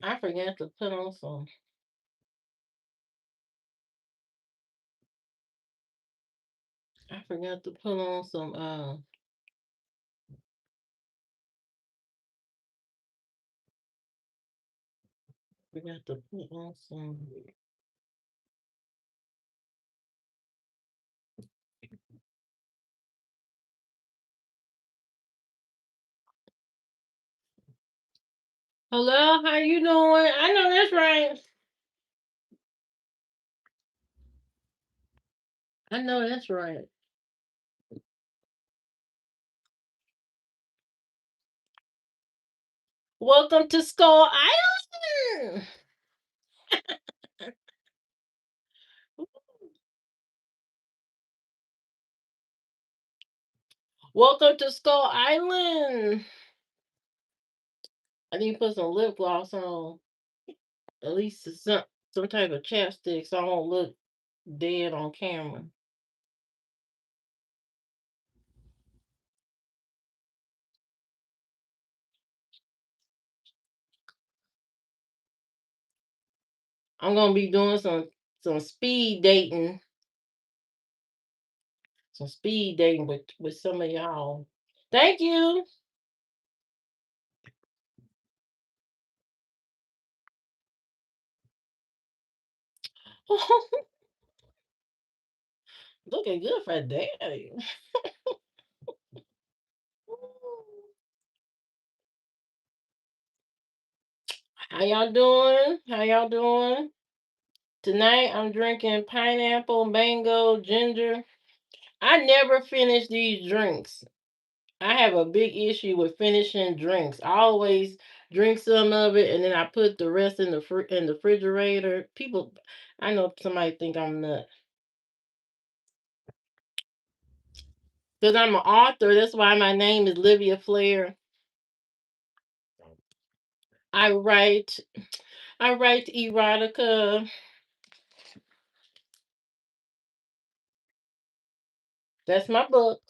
I forgot to put on some. I forgot to put on some. Forgot to put on some. Hello, how you doing? I know that's right. I know that's right. Welcome to Skull Island. Welcome to Skull Island. I need to put some lip gloss on. At least some type of chapstick so I won't look dead on camera. I'm gonna be doing some speed dating, with some of y'all. Thank you. Looking good for daddy. How y'all doing? How y'all doing? Tonight I'm drinking pineapple, mango, ginger. I never finish these drinks. I have a big issue with finishing drinks. I always drink some of it and then I put the rest in the refrigerator. People, I know somebody think I'm nuts because I'm an author. That's why my name is Livia Flair. I write, I write erotica. That's my book.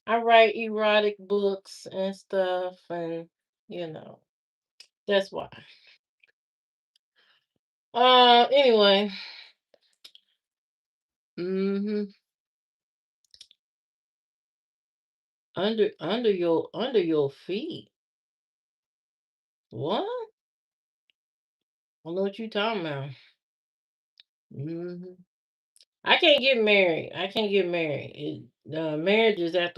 I write erotic books and stuff, and you know that's why. Anyway, hmm under your feet. What? I know what you talking about. hmm I can't get married. I can't get married. Marriage is out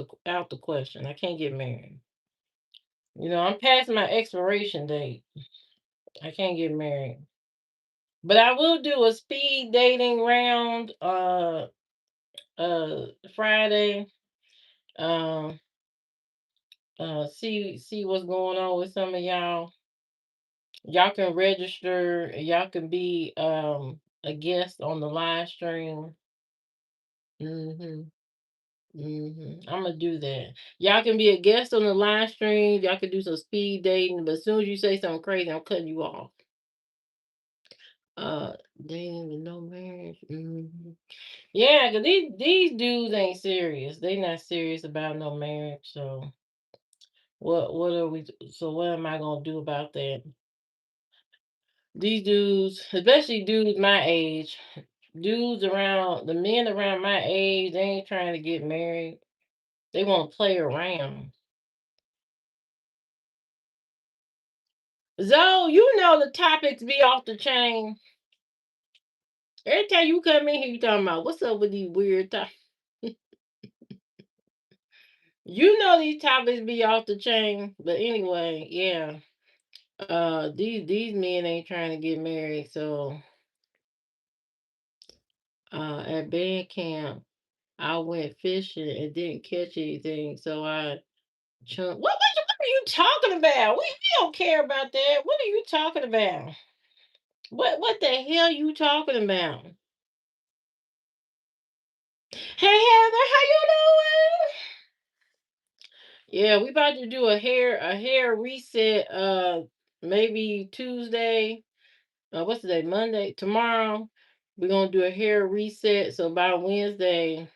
the question. I can't get married. I'm past my expiration date. I can't get married. But I will do a speed dating round uh Friday. Um see what's going on with some of y'all. Y'all can register. Y'all can be a guest on the live stream. Mhm. I'm gonna do that. Y'all can be a guest on the live stream. Y'all can do some speed dating, but as soon as you say something crazy, I'm cutting you off. Uh, dating with no marriage. Yeah, cause these dudes ain't serious. They not serious about no marriage. So what are we? So what am I gonna do about that? These dudes, especially dudes my age, the men around my age, they ain't trying to get married. They want to play around. Zoe, you know the topics be off the chain. Every time you come in here, you talking about what's up with these weird topics. You know these topics be off the chain. But anyway, yeah. These men ain't trying to get married. So at band camp, I went fishing and didn't catch anything. So I what are you talking about? We don't care about that. What are you talking about? What the hell you talking about? Hey Heather, how you doing? Yeah, we about to do a hair reset maybe Tuesday. What's the day? Monday. Tomorrow. We're gonna do a hair reset. So by Wednesday,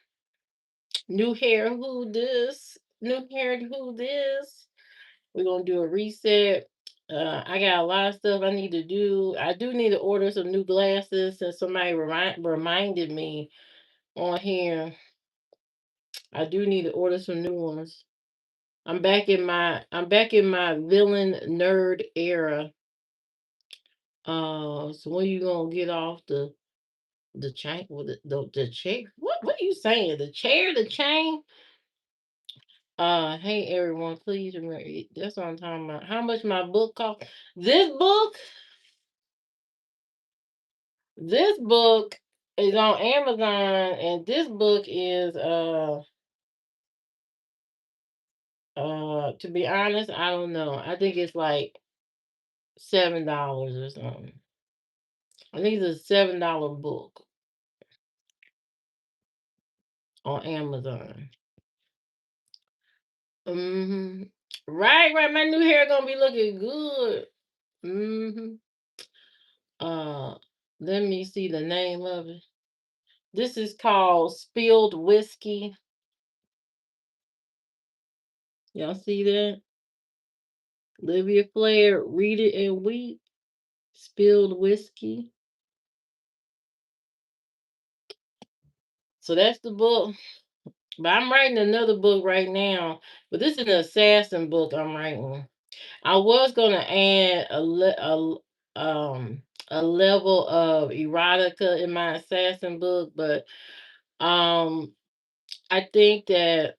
new hair who this? New hair who this? We're gonna do a reset. I got a lot of stuff I need to do. I do need to order some new glasses since somebody reminded me on here. I do need to order some new ones. I'm back in my villain nerd era. So when you gonna get off the chain with the chair? What are you saying? The chair, the chain? Hey everyone, please remember that's what I'm talking about. How much my book cost? This book, this book is on Amazon, and this book is to be honest, I don't know. I think it's like $7 or something. I think it's a $7 book on Amazon. Hmm. Right, right. My new hair gonna be looking good. Hmm. Uh, Let me see the name of it. This is called Spilled Whiskey. Y'all see that? Livia Flair, Read It and Weep. Spilled Whiskey. So that's the book. But I'm writing another book right now. But this is an assassin book I'm writing. I was gonna add a level of erotica in my assassin book, but um I think that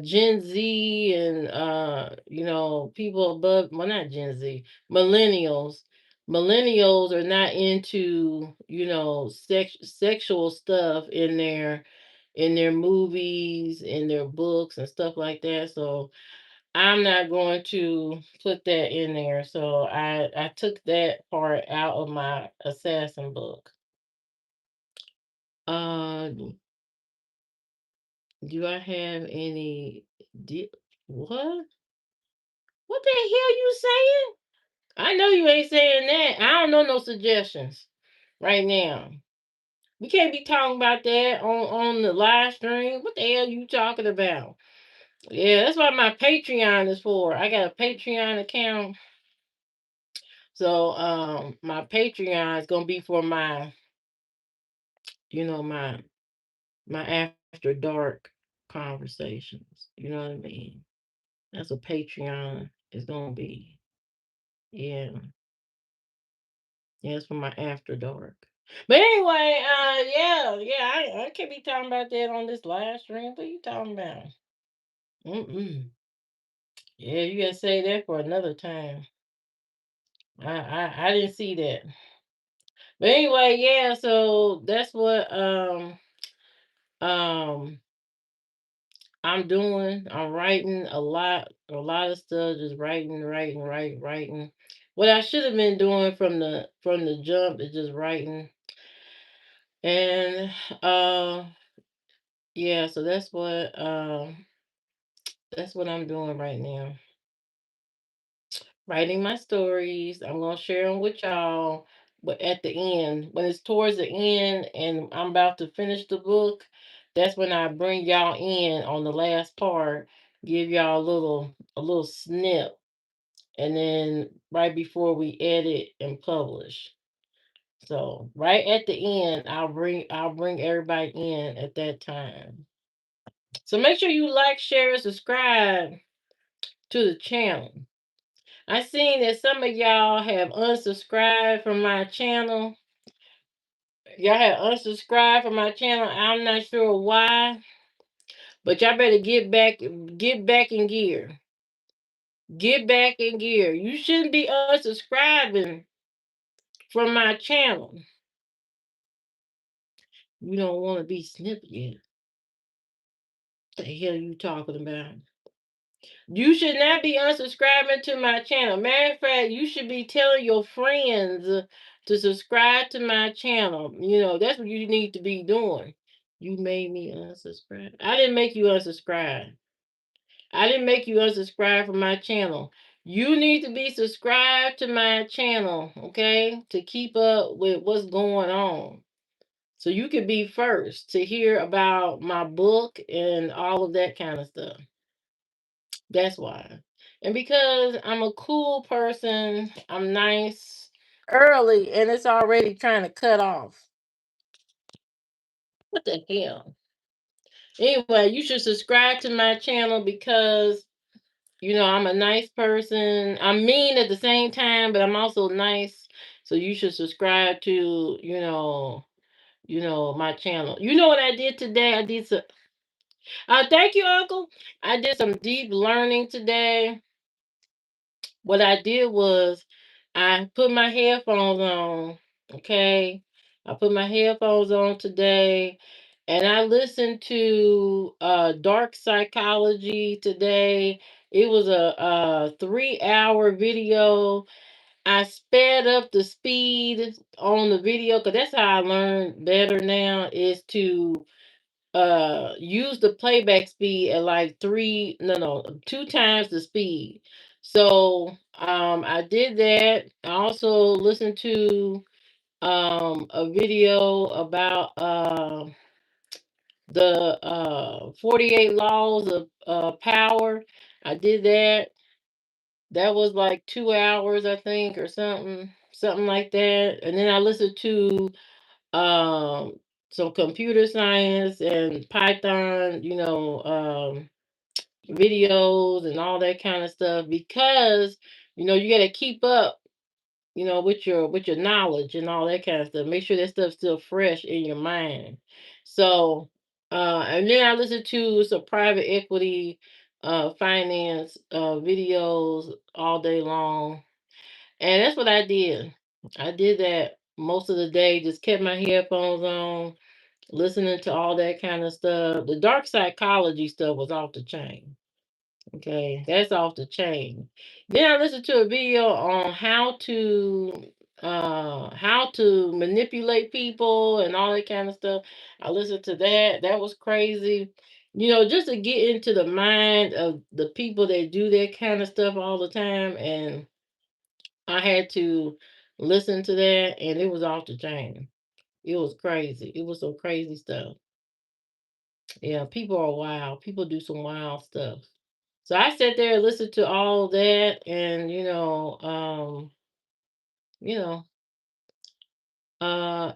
Gen Z and people above, well, not Gen Z, millennials. Millennials are not into sexual stuff in their movies, in their books and stuff like that. So I'm not going to put that in there. So I took that part out of my assassin book. Uh, do I have any? What? What the hell you saying? I know you ain't saying that. I don't know no suggestions right now. We can't be talking about that on the live stream. What the hell you talking about? Yeah, that's what my Patreon is for. I got a Patreon account. So my Patreon is gonna be for my you know my after dark conversations. You know what I mean? That's what Patreon is gonna be. Yeah. Yeah, it's for my after dark. But anyway, yeah, I can't be talking about that on this live stream. What you talking about? Mm-mm. Yeah, you gotta say that for another time. I didn't see that. But anyway, yeah, so that's what um I'm doing. I'm writing a lot of stuff, just writing. What I should have been doing from the jump is just writing. And yeah, so that's what I'm doing right now. Writing my stories. I'm gonna share them with y'all. But at the end, when it's towards the end and I'm about to finish the book, that's when I bring y'all in on the last part, give y'all a little snip, and then right before we edit and publish. So right at the end, I'll bring everybody in at that time. So make sure you like, share, and subscribe to the channel. I seen that some of y'all have unsubscribed from my channel. Y'all have unsubscribed from my channel. I'm not sure why, but y'all better get back in gear. Get back in gear. You shouldn't be unsubscribing from my channel. You don't want to be snipped yet. What the hell you talking about? You should not be unsubscribing to my channel. Matter of fact, you should be telling your friends to subscribe to my channel. That's what you need to be doing. You made me unsubscribe. I didn't make you unsubscribe. I didn't make you unsubscribe from my channel. You need to be subscribed to my channel, okay? To keep up with what's going on. So you could be first to hear about my book and all of that kind of stuff. That's why. And because I'm a cool person, I'm nice early, and it's already trying to cut off. What the hell? Anyway, you should subscribe to my channel because I'm a nice person. I'm mean at the same time, but I'm also nice. So you should subscribe to, my channel. You know what I did today? I did some thank you, Uncle. I did some deep learning today. What I did was I put my headphones on, okay? I put my headphones on today and I listened to dark psychology today. It was a 3-hour video. I sped up the speed on the video because that's how I learn better now is to use the playback speed at like three no no 2 times the speed. So I did that. I also listened to a video about the 48 laws of power. I did that. That was like 2 hours, I think, or something like that. And then I listened to um some computer science and Python, videos and all that kind of stuff because you got to keep up, with your knowledge and all that kind of stuff. Make sure that stuff's still fresh in your mind. So, and then I listened to some private equity, finance, videos all day long, and that's what I did. I did that most of the day. Just kept my headphones on, listening to all that kind of stuff. The dark psychology stuff was off the chain. Okay, that's off the chain. Then I listened to a video on how to manipulate people and all that kind of stuff. I listened to that. That was crazy. Just to get into the mind of the people that do that kind of stuff all the time. And I had to listen to that and it was off the chain. It was crazy. It was some crazy stuff. Yeah, people are wild. People do some wild stuff. So I sat there and listened to all that and you know,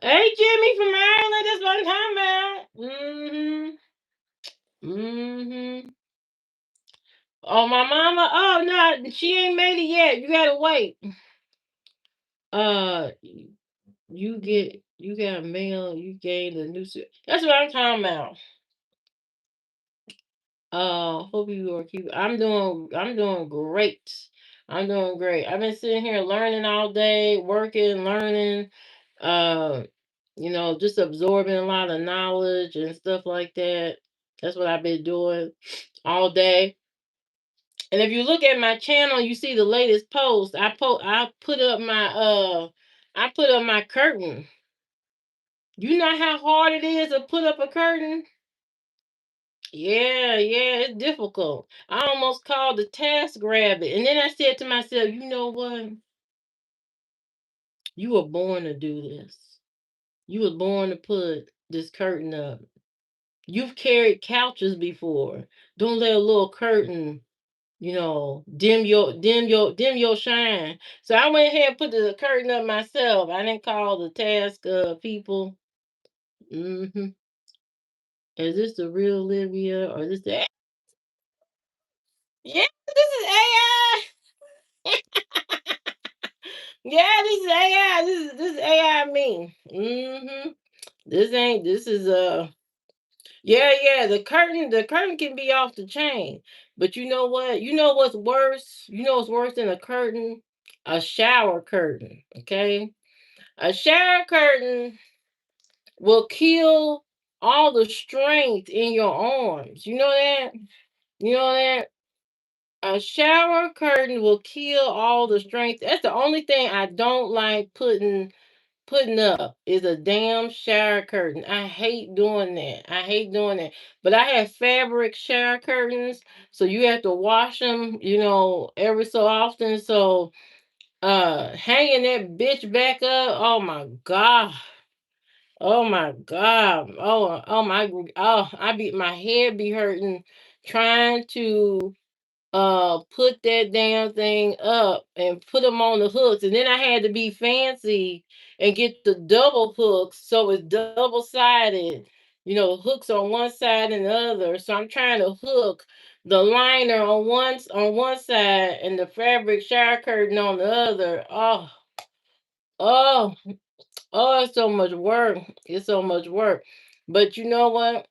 hey Jimmy from Ireland, that's what I'm talking about. Mm-hmm. Oh my mama, oh no, she ain't made it yet. You gotta wait. You got mail, you gained a new that's what I'm talking about. Hope you are keep. I'm doing great. I'm doing great. I've been sitting here learning all day, working, learning, uh, just absorbing a lot of knowledge and stuff like that. That's what I've been doing all day. And if you look at my channel, you see the latest post. I put up my curtain. You know how hard it is to put up a curtain? Yeah, yeah, it's difficult. I almost called the task rabbit. And then I said to myself, you know what? You were born to do this. You were born to put this curtain up. You've carried couches before. Don't let a little curtain, dim your shine. So I went ahead and put the curtain up myself. I didn't call the task people. Hmm. Is this the real Livia or this the Yeah, this is AI. Yeah, this is AI. This is AI me. This is yeah, yeah, the curtain can be off the chain. But you know what? You know what's worse? You know what's worse than a curtain? A shower curtain, okay? A shower curtain will kill all the strength in your arms. You know that? You know that? A shower curtain will kill all the strength. That's the only thing I don't like putting up is a damn shower curtain. I hate doing that. I hate doing that. But I have fabric shower curtains, so you have to wash them, every so often. So hanging that bitch back up, oh my god. Oh my god. Oh my I be my head be hurting trying to put that damn thing up and put them on the hooks. And then I had to be fancy and get the double hooks so it's double sided. Hooks on one side and the other. So I'm trying to hook the liner on one side and the fabric shower curtain on the other. Oh, oh, it's so much work. It's so much work. But you know what?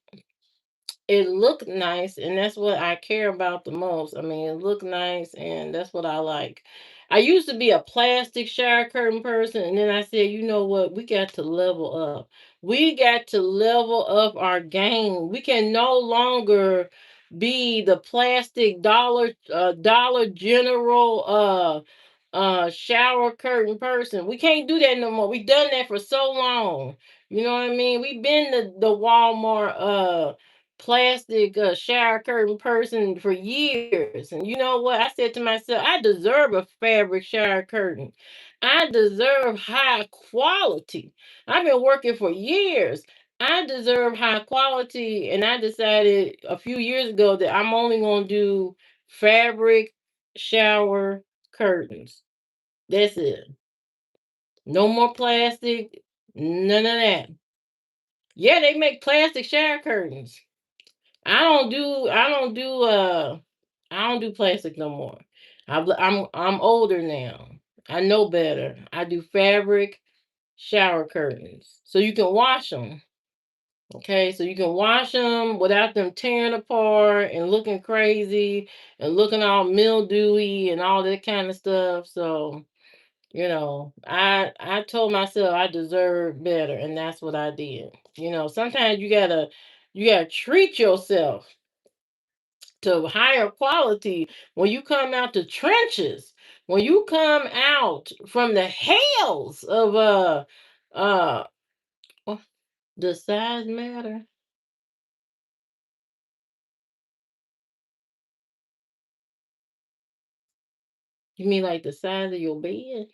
It looked nice, and that's what I care about the most. I mean, it looked nice, and that's what I like. I used to be a plastic shower curtain person, and then I said, you know what? We got to level up. We got to level up our game. We can no longer be the plastic Dollar General shower curtain person. We can't do that no more. We done that for so long. You know what I mean? We've been the Walmart plastic shower curtain person for years. And you know what? I said to myself, I deserve a fabric shower curtain. I deserve high quality. I've been working for years. I deserve high quality. And I decided a few years ago that I'm only going to do fabric shower curtains. That's it. No more plastic. None of that. Yeah, they make plastic shower curtains. I don't do plastic no more. I'm older now. I know better. I do fabric shower curtains. So you can wash them. Okay, so you can wash them without them tearing apart and looking crazy and looking all mildewy and all that kind of stuff. So, I told myself I deserved better, and that's what I did. Sometimes you gotta treat yourself to higher quality when you come out the trenches, when you come out from the hells of uh oh, the size matter. You mean like the size of your bed?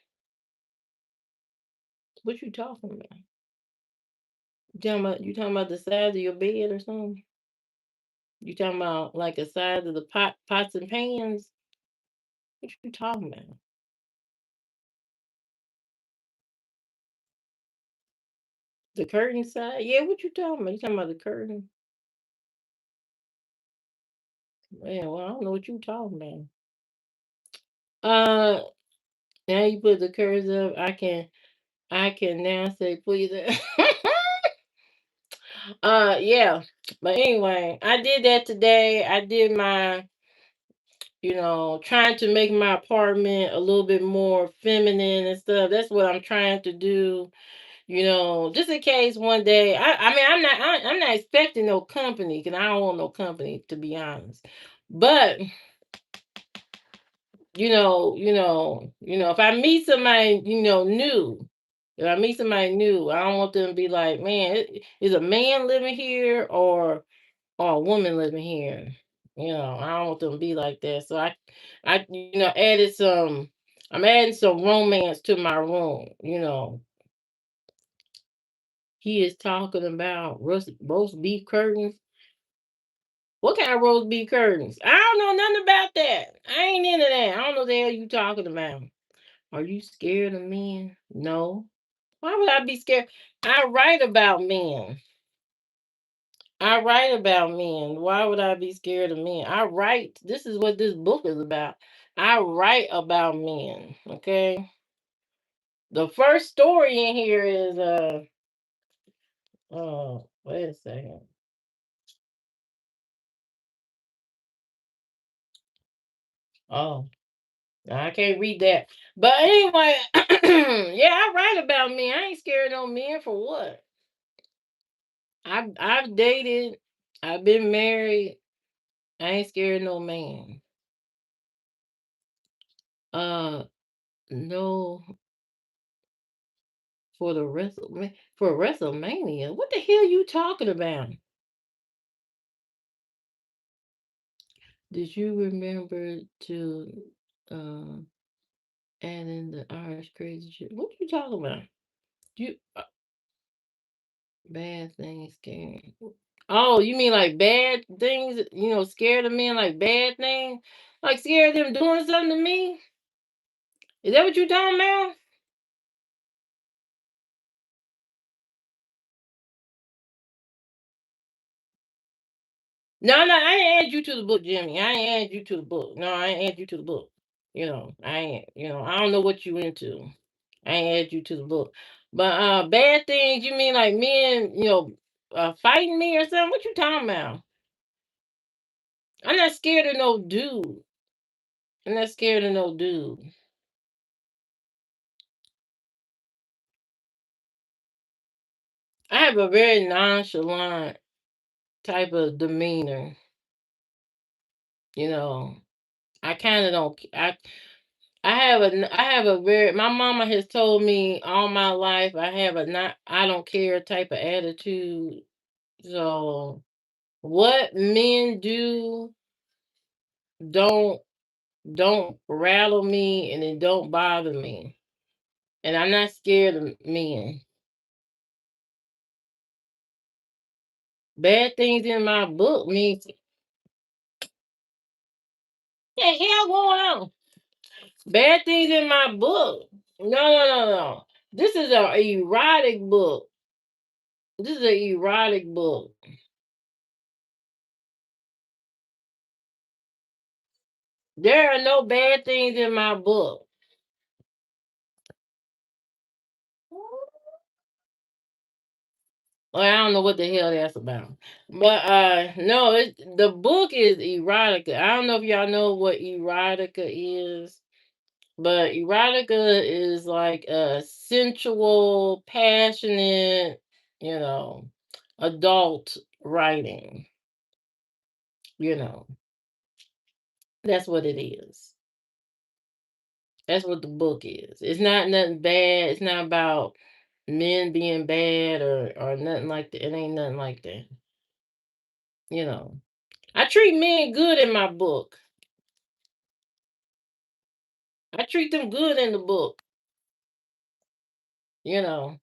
What you talking about? You talking about the size of your bed or something? You talking about like the size of the pots and pans? What you talking about? The curtain size? Yeah, what you talking about? You talking about the curtain? Man, well, I don't know what you talking about. Now you put the curves up. I can now say please. Yeah. But anyway, I did that today. I did trying to make my apartment a little bit more feminine and stuff. That's what I'm trying to do. Just in case one day. I mean, I'm not expecting no company because I don't want no company to be honest. But if I meet somebody, new, if I meet somebody new, I don't want them to be like, man, is a man living here or a woman living here. I don't want them to be like that. So I added some. I'm adding some romance to my room. He is talking about roast beef curtains. What kind of roast beef curtains? I don't know nothing about that. I ain't into that. I don't know the hell you talking about. Are you scared of men? No. Why would I be scared? I write about men. I write about men. Why would I be scared of men? I write. This is what this book is about. I write about men. Okay. The first story in here is oh, wait a second. Oh, I can't read that. But anyway, yeah, I write about men. I ain't scared of no men for what? I've dated. I've been married. I ain't scared of no man. Uh, no, for WrestleMania. What the hell you talking about? Did you remember to uh add in the Irish crazy shit? What you talking about? You bad thing scary. Oh, you mean like bad things? Scared of men like bad things? Like scared of them doing something to me? Is that what you talking about? No, no, I ain't add you to the book, Jimmy. I ain't add you to the book. No, I ain't add you to the book. I ain't, I don't know what you into. I ain't add you to the book. But bad things, you mean like men, fighting me or something? What you talking about? I'm not scared of no dude. I'm not scared of no dude. I have a very nonchalant type of demeanor. You know, I kind of don't. I have a very. My mama has told me all my life I have a not. I don't care type of attitude. So what men do don't don't rattle me and it don't bother me. And I'm not scared of men. Bad things in my book means the hell going on? Bad things in my book. No, no, no, no. This is a erotic book. This is a erotic book. There are no bad things in my book. Well, I don't know what the hell that's about. But no, the book is erotica. I don't know if y'all know what erotica is, but erotica is like a sensual, passionate, you know, adult writing. You know, that's what it is. That's what the book is. It's not nothing bad. It's not about men being bad or nothing like that. It ain't nothing like that. You know. I treat men good in my book. I treat them good in the book, you know.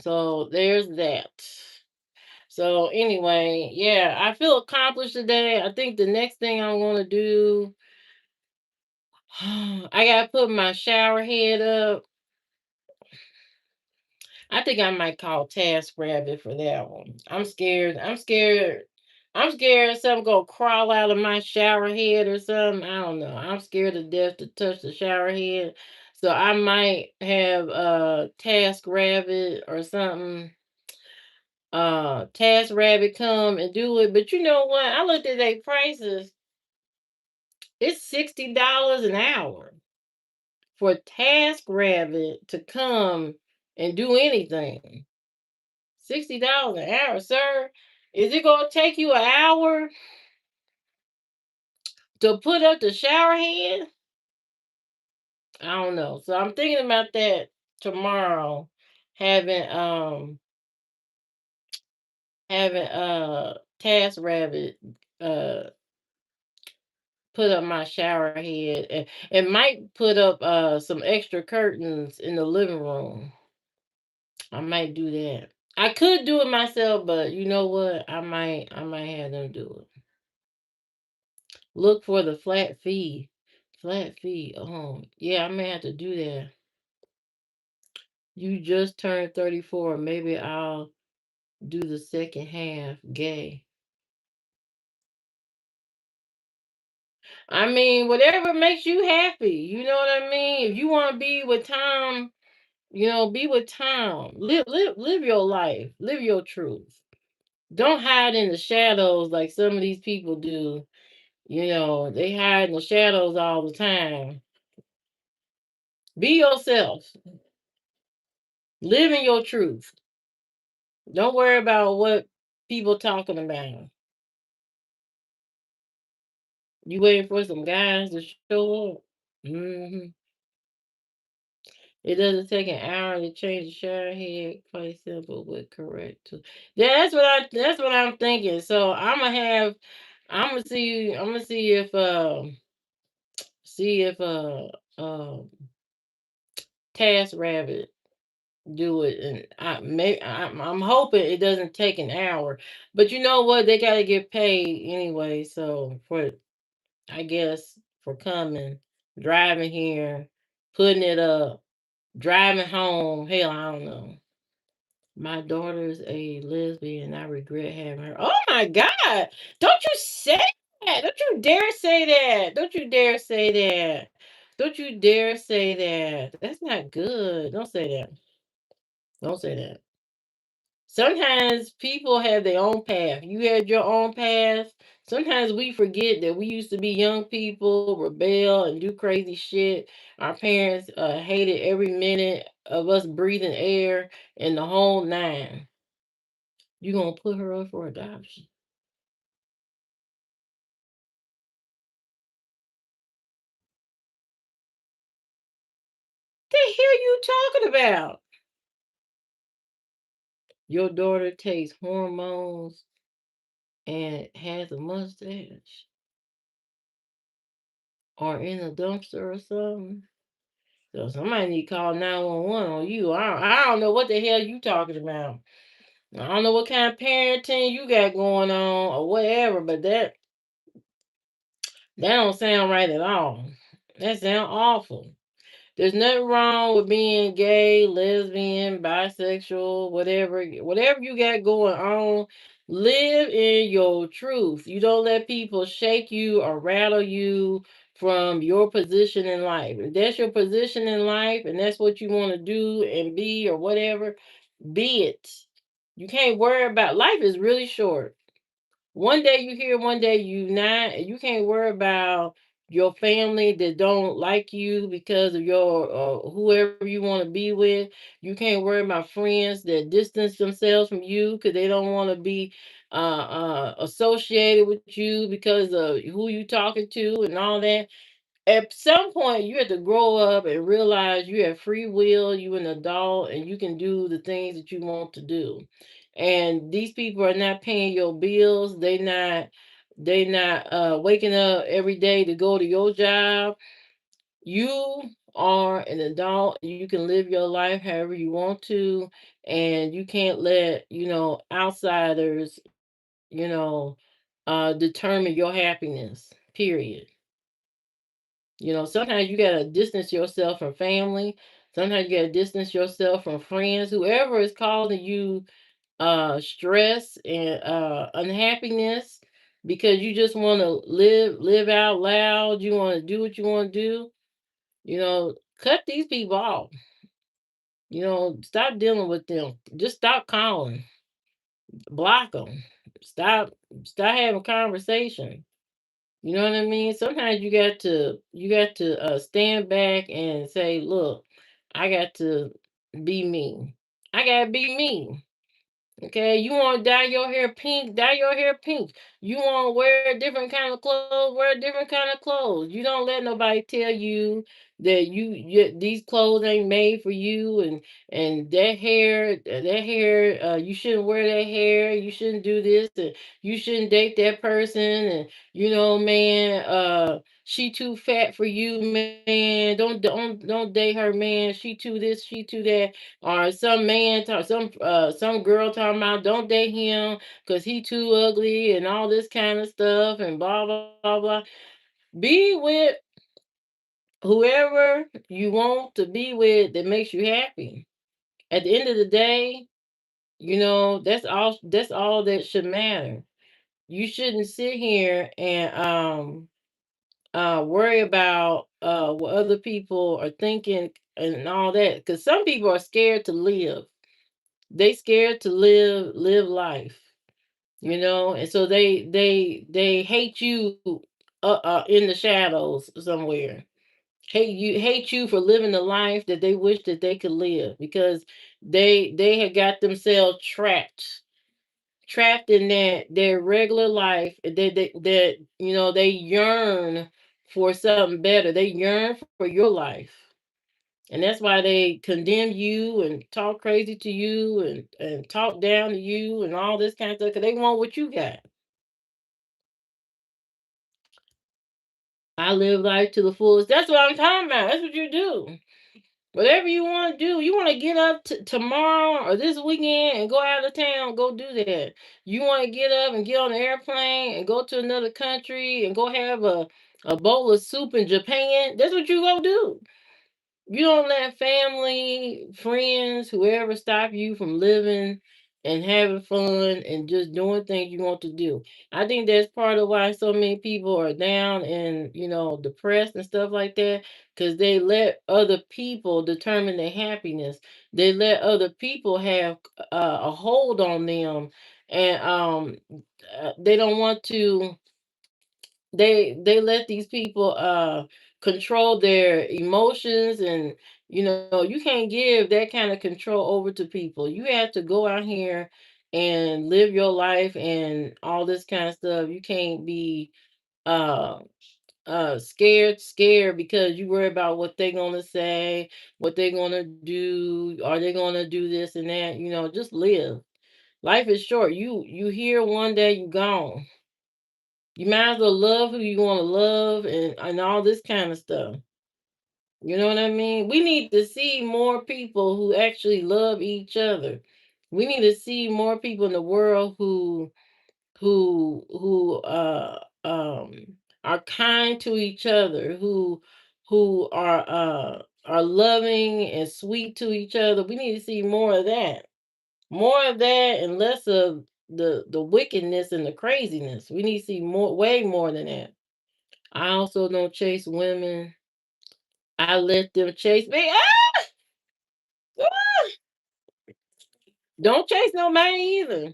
So there's that. So anyway, yeah, I feel accomplished today. I think the next thing I'm gonna do, I gotta put my shower head up. I think I might call Task Rabbit for that one. I'm scared. I'm scared. I'm scared something gonna crawl out of my shower head or something. I don't know. I'm scared to death to touch the shower head. So I might have Task Rabbit or something. Task Rabbit come and do it. But you know what? I looked at their prices. It's $60 an hour for Task Rabbit to come and do anything. $60 an hour, sir. Is it gonna take you an hour to put up the shower head? I don't know. So I'm thinking about that tomorrow. Having Task Rabbit uh put up my shower head and might put up some extra curtains in the living room. I might do that. I could do it myself, but you know what? I might have them do it. Look for the flat fee. Flat fee. Oh, yeah, I may have to do that. You just turned 34. Maybe I'll do the second half gay. I mean, whatever makes you happy. You know what I mean? If you want to be with Tom, be with Tom. Live your life. Live your truth. Don't hide in the shadows like some of these people do. They hide in the shadows all the time. Be yourself. Live in your truth. Don't worry about what people talking about. You waiting for some guys to show up. It doesn't take an hour to change the shower head. Quite simple, but correct too. Yeah, that's what I'm thinking. So I'm gonna see if Task Rabbit do it, and I'm hoping it doesn't take an hour. But you know what? They got to get paid anyway. So for I guess for coming, driving here, putting it up, driving home. Hell, I don't know. My daughter's a lesbian. I regret having her. Oh my God! Don't you say that! Don't you dare say that! Don't you dare say that! Don't you dare say that! That's not good. Don't say that. Don't say that. Sometimes people have their own path. You had your own path. Sometimes we forget that we used to be young people, rebel, and do crazy shit. Our parents hated every minute of us breathing air and the whole nine. You gonna put her up for adoption? The hell you talking about? Your daughter takes hormones and has a mustache, or in a dumpster or something? So somebody need to call 911 on you. I don't know what the hell you talking about. I don't know what kind of parenting you got going on or whatever, but that don't sound right at all. That sound awful. There's nothing wrong with being gay, lesbian, bisexual, whatever you got going on. Live in your truth. You don't let people shake you or rattle you from your position in life. If that's your position in life and that's what you want to do and be or whatever, be it. You can't worry about life is really short. One day you here, one day you not, and you can't worry about your family that don't like you because of your whoever you want to be with. You can't worry about friends that distance themselves from you because they don't want to be associated with you because of who you talking to and all that. At some point you have to grow up and realize you have free will, you an adult, and you can do the things that you want to do. And these people are not paying your bills. They not waking up every day to go to your job. You are an adult. You can live your life however you want to, and you can't let outsiders you know determine your happiness, period. Sometimes you gotta distance yourself from family. Sometimes you gotta distance yourself from friends. Whoever is causing you stress and unhappiness because you just want to live out loud. You want to do what you want to do. Cut these people off. Stop dealing with them. Just stop calling. Block them. Stop. Stop having conversation. You know what I mean? Sometimes you got to stand back and say, "Look, I got to be me. I gotta be me." Okay, you want to dye your hair pink, dye your hair pink. You want to wear a different kind of clothes, wear a different kind of clothes. You don't let nobody tell you that these clothes ain't made for you, and that hair, you shouldn't wear that hair. You shouldn't do this, and you shouldn't date that person, and man, she too fat for you, man. Don't date her, man. She too this, she too that, or some girl talking about don't date him because he too ugly and all this kind of stuff and blah blah blah blah. Be with whoever you want to be with that makes you happy. At the end of the day, that's all that should matter. You shouldn't sit here and worry about what other people are thinking and all that, because some people are scared to live. They scared to live life, and so they hate you in the shadows somewhere. Hate you for living the life that they wish that they could live, because they had got themselves trapped in their regular life. They yearn for something better. They yearn for your life. And that's why they condemn you and talk crazy to you and talk down to you and all this kind of stuff because they want what you got. I live life to the fullest. That's what I'm talking about. That's what you do. Whatever you want to do, you want to get up tomorrow or this weekend and go out of town, go do that. You want to get up and get on an airplane and go to another country and go have a bowl of soup in Japan. That's what you go do. You don't let family, friends, whoever stop you from living and having fun and just doing things you want to do. I think that's part of why so many people are down and, depressed and stuff like that, because they let other people determine their happiness. They let other people have a hold on them, and they don't want to, they let these people control their emotions, and you can't give that kind of control over to people. You have to go out here and live your life and all this kind of stuff. You can't be uh scared because you worry about what they're gonna say, what they're gonna do, are they gonna do this and that. Just live. Life is short. You here one day, you gone. You might as well love who you want to love, and all this kind of stuff. You know what I mean? We need to see more people who actually love each other. We need to see more people in the world who are kind to each other, who are loving and sweet to each other. We need to see more of that. More of that and less of the wickedness and the craziness. We need to see more, way more than that. I also don't chase women. I let them chase me. Ah! Don't chase no man either.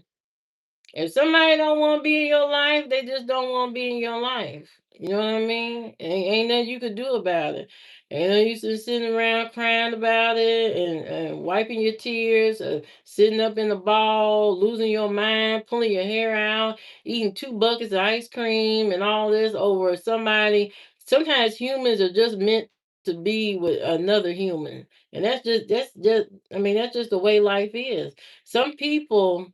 If somebody don't want to be in your life, they just don't want to be in your life. You know what I mean? Ain't nothing you could do about it. Ain't no use in sitting around crying about it and wiping your tears, sitting up in the ball, losing your mind, pulling your hair out, eating 2 buckets of ice cream and all this over somebody. Sometimes humans are just meant to be with another human. And that's just I mean, that's just the way life is. Some people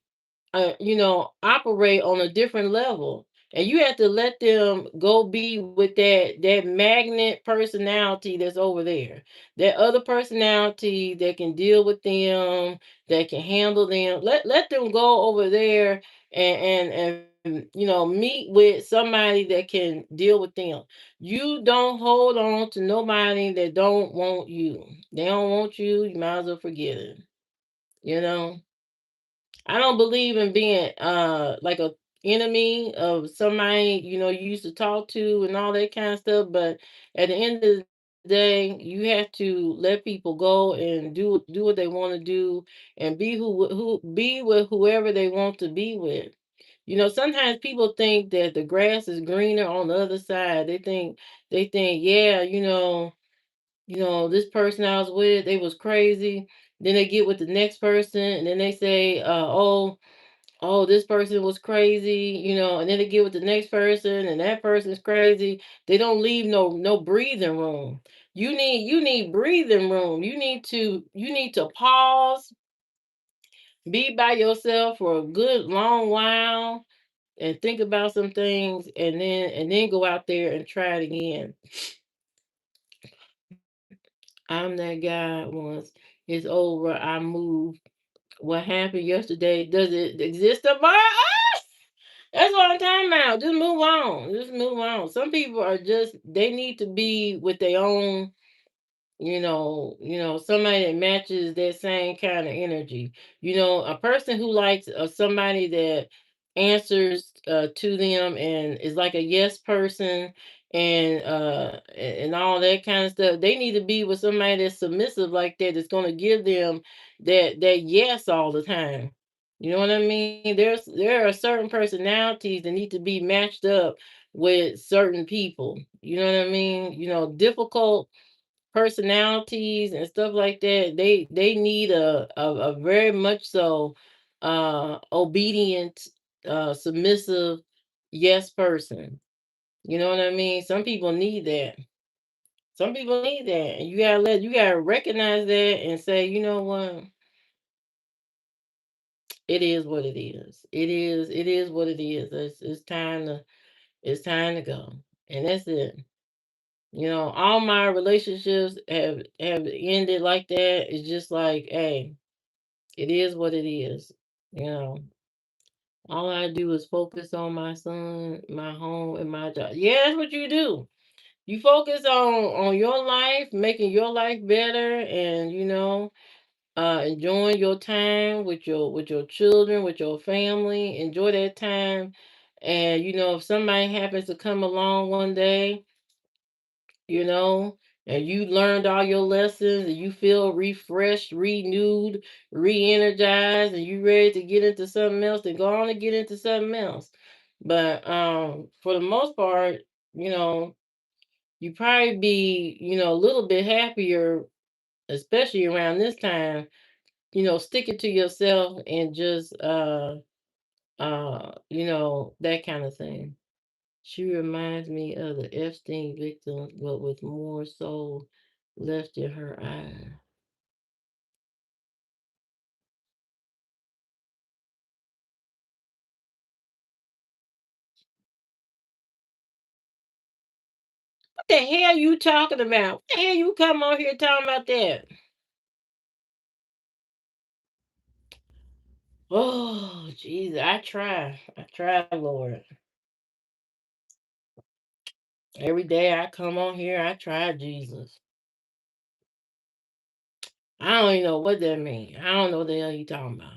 operate on a different level. And you have to let them go be with that magnet personality that's over there. That other personality that can deal with them, that can handle them. Let them go over there and meet with somebody that can deal with them. You don't hold on to nobody that don't want you. They don't want you, you might as well forget it. You know? I don't believe in being like a enemy of somebody you used to talk to and all that kind of stuff. But at the end of the day, you have to let people go and do what they want to do and be who be with whoever they want to be with. Sometimes people think that the grass is greener on the other side. They think, yeah, this person I was with, they was crazy. Then they get with the next person, and then they say, oh, this person was crazy, and then they get with the next person, and that person's crazy. They don't leave no breathing room. You need breathing room. You need to pause, be by yourself for a good long while, and think about some things, and then go out there and try it again. I'm that guy once. It's over. I moved. What happened yesterday? Does it exist tomorrow? That's what I'm talking about. Just move on. Just move on. Some people are just they need to be with their own, somebody that matches that same kind of energy. A person who likes somebody that answers to them and is like a yes person and all that kind of stuff. They need to be with somebody that's submissive like that, that's going to give them that yes all the time. You know what I mean? There are certain personalities that need to be matched up with certain people. You know what I mean? Difficult personalities and stuff like that, they need a very much so obedient, submissive yes person. You know what I mean? Some people need that. Some people need that. And you gotta recognize that and say, you know what? It is what it is. It is what it is. It's time to go. And that's it. All my relationships have ended like that. It's just like, hey, it is what it is. You know, all I do is focus on my son, my home, and my job. Yeah, that's what you do. You focus on your life, making your life better, and enjoying your time with your children, with your family. Enjoy that time, and if somebody happens to come along one day, you know, and you learned all your lessons and you feel refreshed, renewed, re-energized, and you ready to get into something else, then go on and get into something else. But for the most part, you know, you probably be, a little bit happier, especially around this time, sticking to yourself and just that kind of thing. She reminds me of the Epstein victim, but with more soul left in her eye. What the hell you talking about? What the hell you come on here talking about that? Oh, Jesus, I try. I try, Lord. Every day I come on here, I try Jesus. I don't even know what that means. I don't know what the hell you talking about.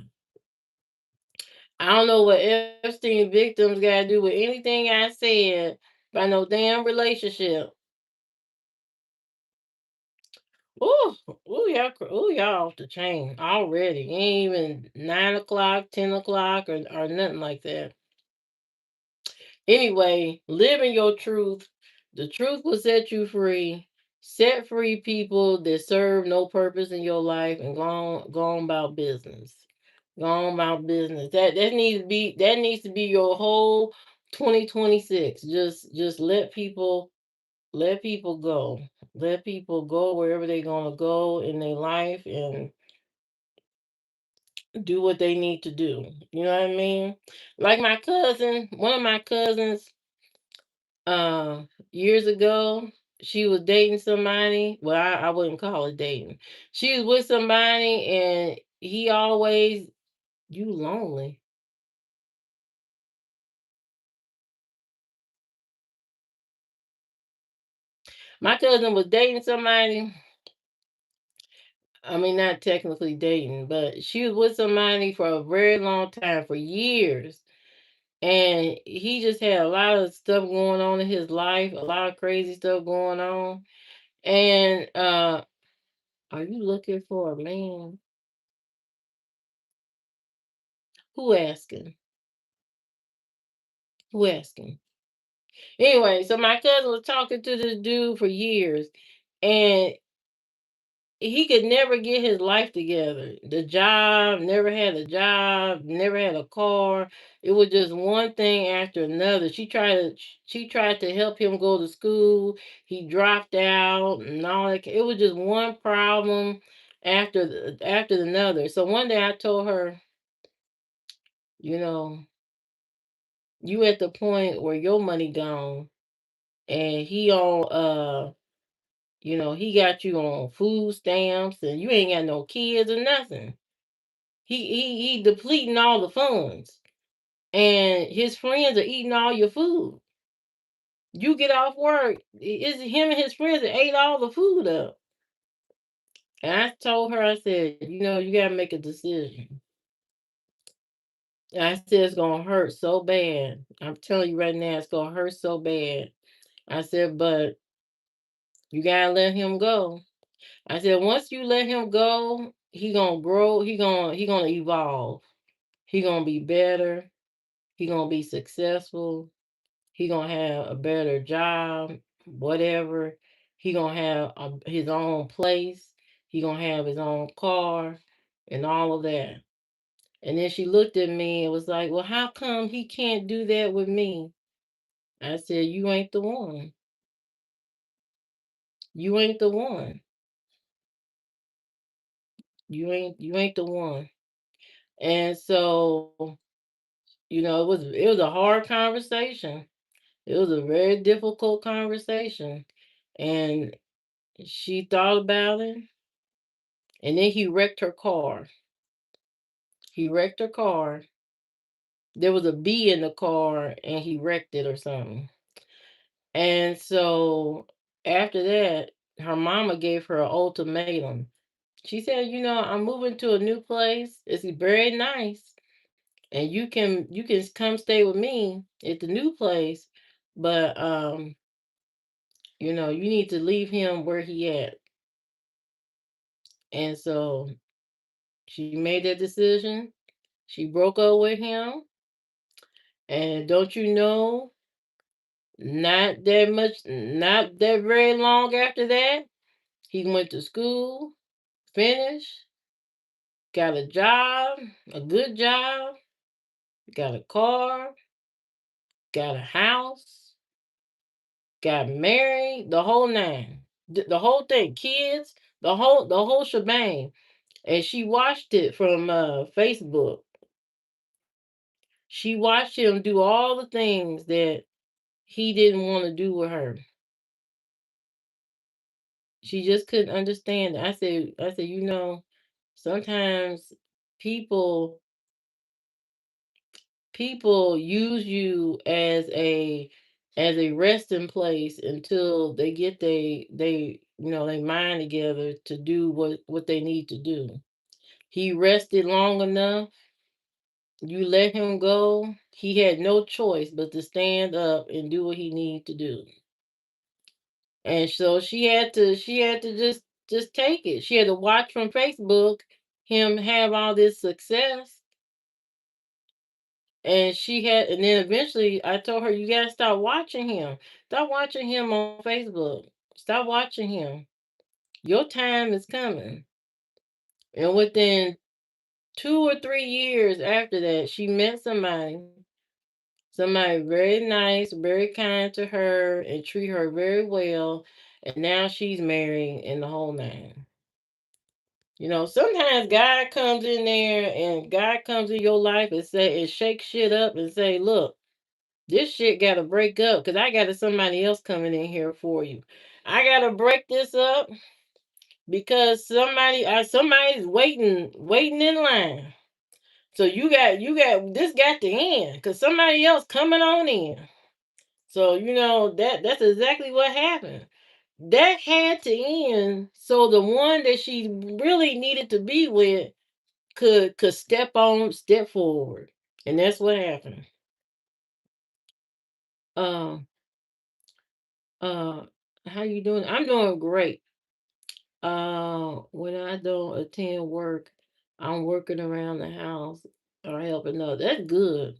I don't know what Epstein victims got to do with anything I said by no damn relationship. Ooh, y'all off the chain already. Ain't even 9 o'clock, 10 o'clock, or nothing like that. Anyway, live in your truth. The truth will set you free. Set free people that serve no purpose in your life and go on about business. Go on about business. That needs to be your whole 2026. Just let people go. Let people go wherever they're gonna go in their life and do what they need to do. You know what I mean? Like my cousin, one of my cousins, years ago, she was dating somebody. Well, I wouldn't call it dating. She was with somebody and he always, you lonely. My cousin was dating somebody. I mean, not technically dating, but she was with somebody for a very long time, for years. And he just had a lot of stuff going on in his life, a lot of crazy stuff going on. And are you looking for a man? Who asking? Who asking? Anyway, so my cousin was talking to this dude for years, and he could never get his life together. The job, never had a job, never had a car. It was just one thing after another. She tried to help him go to school. He dropped out and all that. It was just one problem after another. So one day I told her, you know, you at the point where your money gone and he on he got you on food stamps and you ain't got no kids or nothing. He depleting all the funds, and his friends are eating all your food. You get off work, it's him and his friends that ate all the food up. And I told her, I said, you gotta make a decision. And I said it's gonna hurt so bad. I'm telling you right now, it's gonna hurt so bad. I said, but you gotta let him go. I said, once you let him go, he gonna grow. He gonna evolve. He gonna be better. He gonna be successful. He gonna have a better job, whatever. He gonna have his own place. He gonna have his own car, and all of that. And then she looked at me and was like, "Well, how come he can't do that with me?" I said, "You ain't the one. You ain't the one. You ain't the one." And so, it was a hard conversation. It was a very difficult conversation. And she thought about it, and then he wrecked her car. He wrecked her car. There was a bee in the car, and he wrecked it or something. And so after that, her mama gave her an ultimatum. She said, I'm moving to a new place. It's very nice. And you can come stay with me at the new place, but you need to leave him where he at. And so she made that decision. She broke up with him. And don't you know, not that very long after that, he went to school, finished, got a job, a good job, got a car, got a house, got married, the whole nine, the whole thing, kids, the whole shebang. And she watched it from Facebook. She watched him do all the things that he didn't want to do with her. She just couldn't understand it. I said, sometimes people people use you as a resting place until they get they mind together to do what they need to do. He rested long enough. You let him go. He had no choice but to stand up and do what he needed to do. And so she had to just take it. She had to watch from Facebook him have all this success. And then eventually I told her, you gotta stop watching him. Stop watching him on Facebook. Stop watching him. Your time is coming. And within 2 or 3 years after that, she met somebody very nice, very kind to her, and treat her very well. And now she's married in the whole nine. Sometimes God comes in your life and shake shit up and say, look, this shit gotta break up because I got somebody else coming in here for you. I gotta break this up because somebody's waiting in line. So you got this got to end because somebody else coming on in. So that's exactly what happened. That had to end so the one that she really needed to be with could step forward. And that's what happened. Um uh how you doing? I'm doing great. When I don't attend work, I'm working around the house or helping others. That's good.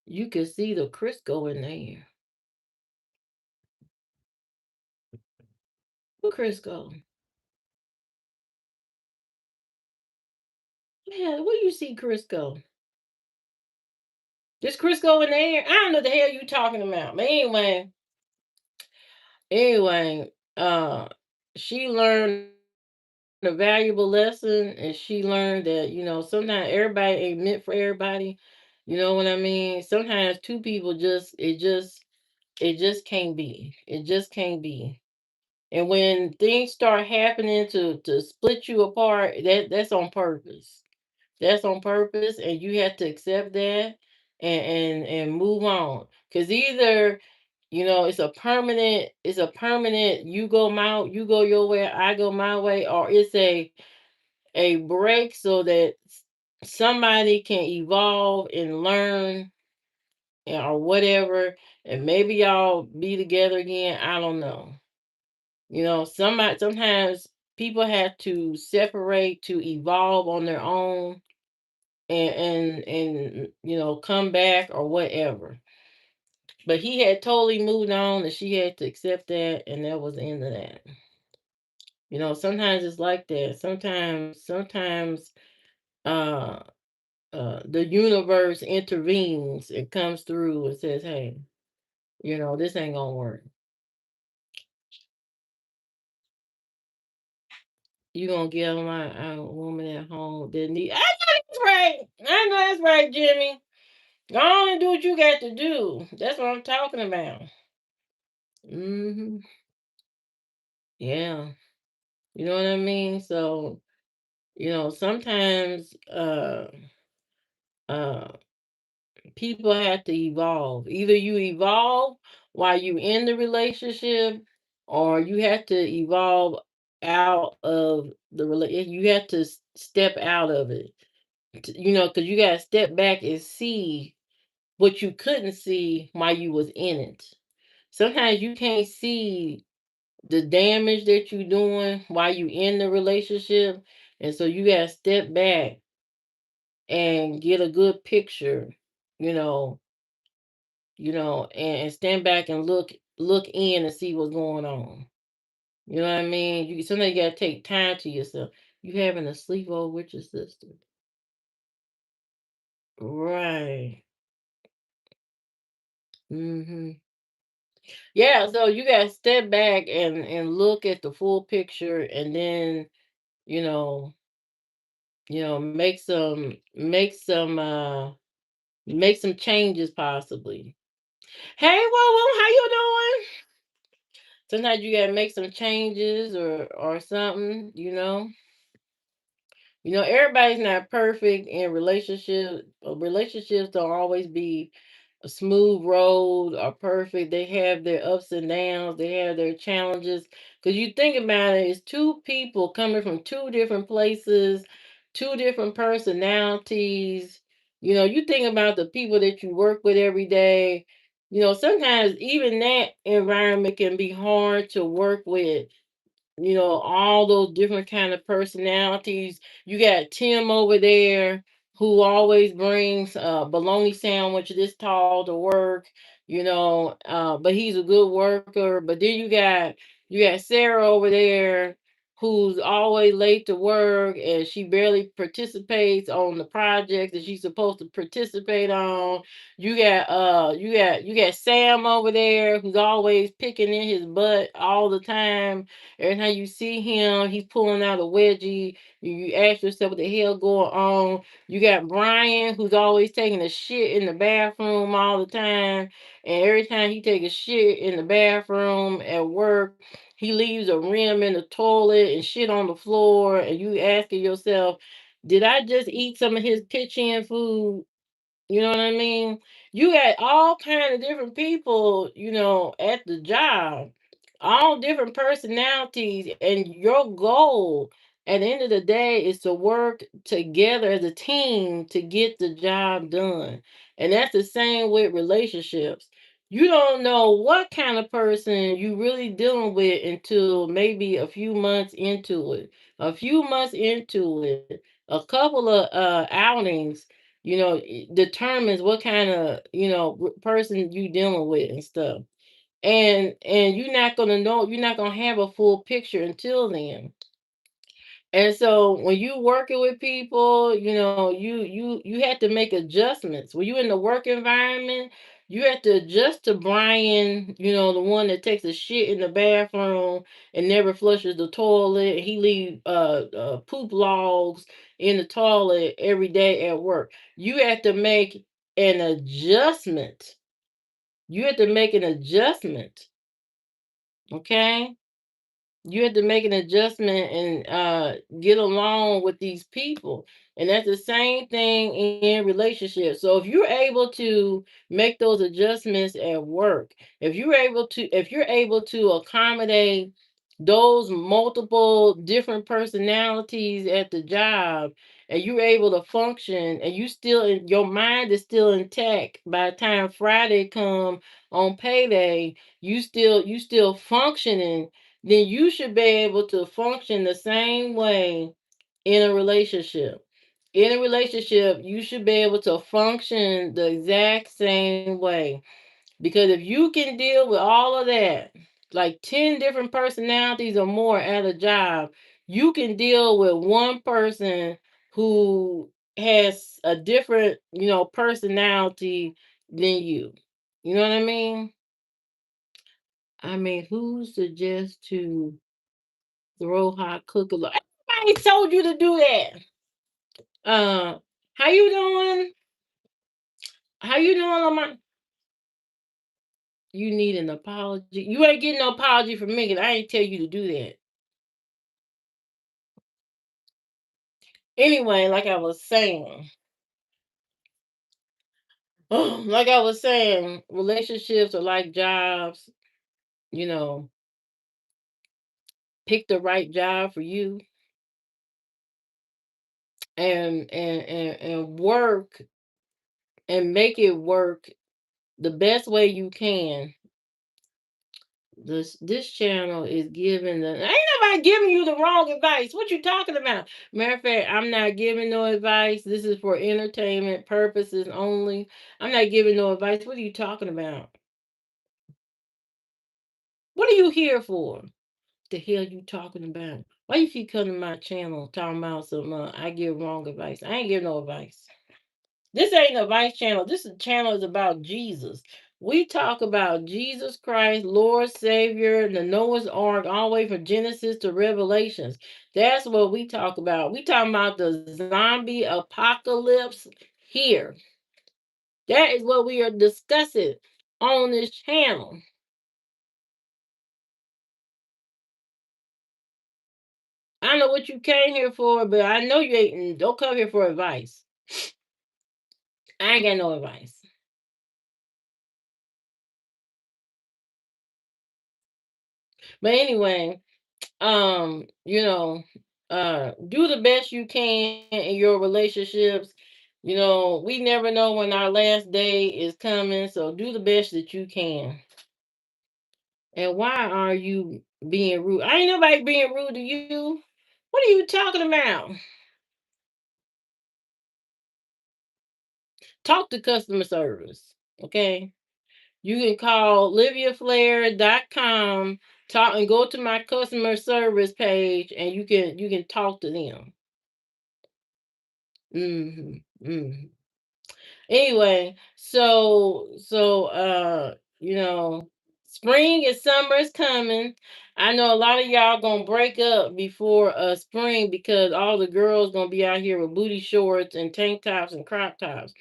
You can see the Crisco in there. What Crisco? Yeah, where you see Crisco? This Crisco in there? I don't know the hell you talking about. But anyway, uh, she learned a valuable lesson, and she learned that sometimes everybody ain't meant for everybody. You know what I mean? Sometimes two people it just can't be. It just can't be. And when things start happening to split you apart, that's on purpose. That's on purpose, and you have to accept that and move on. Cause either it's a permanent. You go your way, I go my way, or it's a break so that somebody can evolve and learn or whatever, and maybe y'all be together again. I don't know. Sometimes people have to separate to evolve on their own and come back or whatever. But he had totally moved on, and she had to accept that, and that was the end of that. Sometimes it's like that. Sometimes uh the universe intervenes and comes through and says, hey, this ain't gonna work. You gonna give my woman at home that need. I know that's right. I know that's right, Jimmy. Go on and do what you got to do. That's what I'm talking about. Mhm. Yeah. You know what I mean? So, sometimes uh people have to evolve. Either you evolve while you in the relationship, or you have to evolve out of the relationship. You have to step out of it. Because you got to step back and see what you couldn't see while you was in it. Sometimes you can't see the damage that you're doing while you in the relationship, and so you got to step back and get a good picture. You know, and stand back and look in and see what's going on. You know what I mean? You sometimes you gotta take time to yourself. You having a sleepover with your sister. Right. Hmm. Yeah, so you gotta step back and look at the full picture, and then, you know, make some changes possibly. Hey, whoa, how you doing? Sometimes you gotta make some changes or something, everybody's not perfect in relationship. Relationships don't always be a smooth road or perfect. They have their ups and downs. They have their challenges. Because you think about it, it's two people coming from two different places, two different personalities. You think about the people that you work with every day. Sometimes even that environment can be hard to work with, all those different kind of personalities. You got Tim over there who always brings bologna sandwich this tall to work, but he's a good worker. But then you got Sarah over there who's always late to work, and she barely participates on the projects that she's supposed to participate on. You got Sam over there who's always picking in his butt all the time. Every time you see him, he's pulling out a wedgie. You ask yourself what the hell going on. You got Brian, who's always taking a shit in the bathroom all the time. And every time he take a shit in the bathroom at work, he leaves a rim in the toilet and shit on the floor. And you asking yourself, did I just eat some of his kitchen food? You know what I mean? You got all kind of different people, at the job, all different personalities, and your goal at the end of the day is to work together as a team to get the job done. And that's the same with relationships. You don't know what kind of person you really dealing with until maybe a few months into it. A few months into it, a couple of outings, determines what kind of person you dealing with and stuff. And you're not gonna have a full picture until then. And so when you working with people, you have to make adjustments. When you in the work environment, you have to adjust to Brian, the one that takes a shit in the bathroom and never flushes the toilet. He leave poop logs in the toilet every day at work. You have to make an adjustment. You have to make an adjustment. Okay? You have to make an adjustment and get along with these people, and that's the same thing in relationships. So if you're able to make those adjustments at work, if you're able to accommodate those multiple different personalities at the job, and you're able to function, and your mind is still intact by the time Friday come on payday, you still functioning, then you should be able to function the same way in a relationship. In a relationship, you should be able to function the exact same way. Because if you can deal with all of that, like 10 different personalities or more at a job, you can deal with one person who has a different, personality than you. You know what I mean? I mean, who suggests to throw hot cooker? Everybody told you to do that. Uh, how you doing? How you doing, Lamont? You need an apology. You ain't getting no apology from me 'cause I ain't tell you to do that. Anyway, like I was saying, like I was saying, relationships are like jobs. You know, pick the right job for you and work and make it work the best way you can. This channel is giving the ain't nobody giving you the wrong advice. What you talking about? Matter of fact, I'm not giving no advice. This is for entertainment purposes only. I'm not giving no advice. What are you talking about? What are you here for? The hell you talking about? Why you keep coming to my channel talking about some I give wrong advice? I ain't give no advice. This ain't a advice channel. This channel is about Jesus. We talk about Jesus Christ, Lord Savior, the Noah's Ark, all the way from Genesis to Revelations. That's what we talk about. We talking about the zombie apocalypse here. That is what we are discussing on this channel. I know what you came here for, but I know you ain't. Don't come here for advice. I ain't got no advice. But anyway, you know, do the best you can in your relationships. You know, we never know when our last day is coming, so do the best that you can. And why are you being rude? I ain't nobody being rude to you. What are you talking about? Talk to customer service. Okay. You can call liviaflair.com, talk and go to my customer service page and you can talk to them. Mhm. Mhm. Anyway, spring and summer is coming. I know a lot of y'all gonna break up before spring because all the girls gonna be out here with booty shorts and tank tops and crop tops.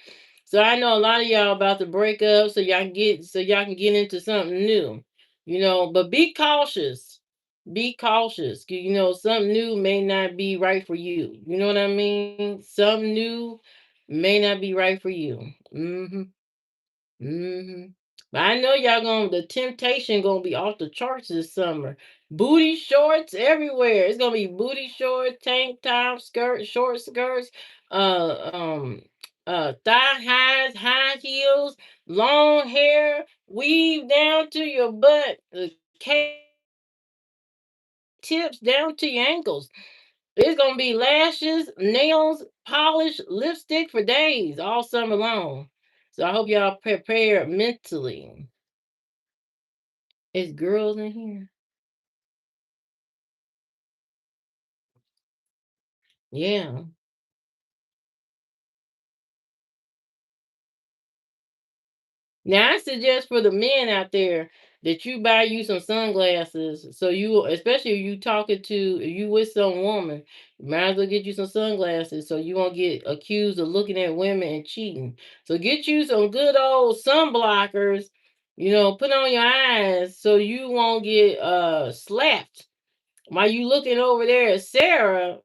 So I know a lot of y'all about to break up so y'all can get into something new. But be cautious. Be cautious. 'Cause, something new may not be right for you. You know what I mean? Something new may not be right for you. Mhm. Mhm. But I know y'all the temptation gonna be off the charts this summer. Booty shorts everywhere. It's gonna be booty shorts, tank tops, skirts, short skirts, uh um thigh highs, high heels, long hair, weave down to your butt, tips down to your ankles. It's gonna be lashes, nails, polish, lipstick for days, all summer long. So I hope y'all prepared mentally. It's girls in here. Yeah. Now I suggest for the men out there that you buy you some sunglasses. So especially if if you with some woman, you might as well get you some sunglasses so you won't get accused of looking at women and cheating. So get you some good old sun blockers, put on your eyes so you won't get slapped while you looking over there at Sarah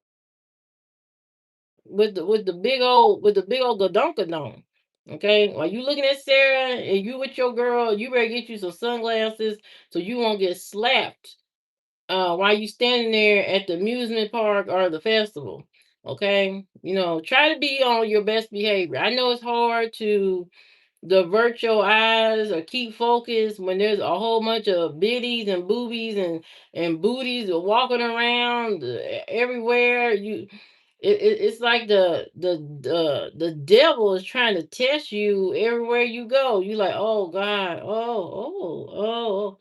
with the big old gadonkadon. Okay, while you looking at Sarah and you with your girl, you better get you some sunglasses so you won't get slapped while you standing there at the amusement park or the festival. Okay, try to be on your best behavior. I know it's hard to divert your eyes or keep focus when there's a whole bunch of biddies and boobies and booties walking around everywhere. It's like the devil is trying to test you everywhere you go. You like, oh God, oh.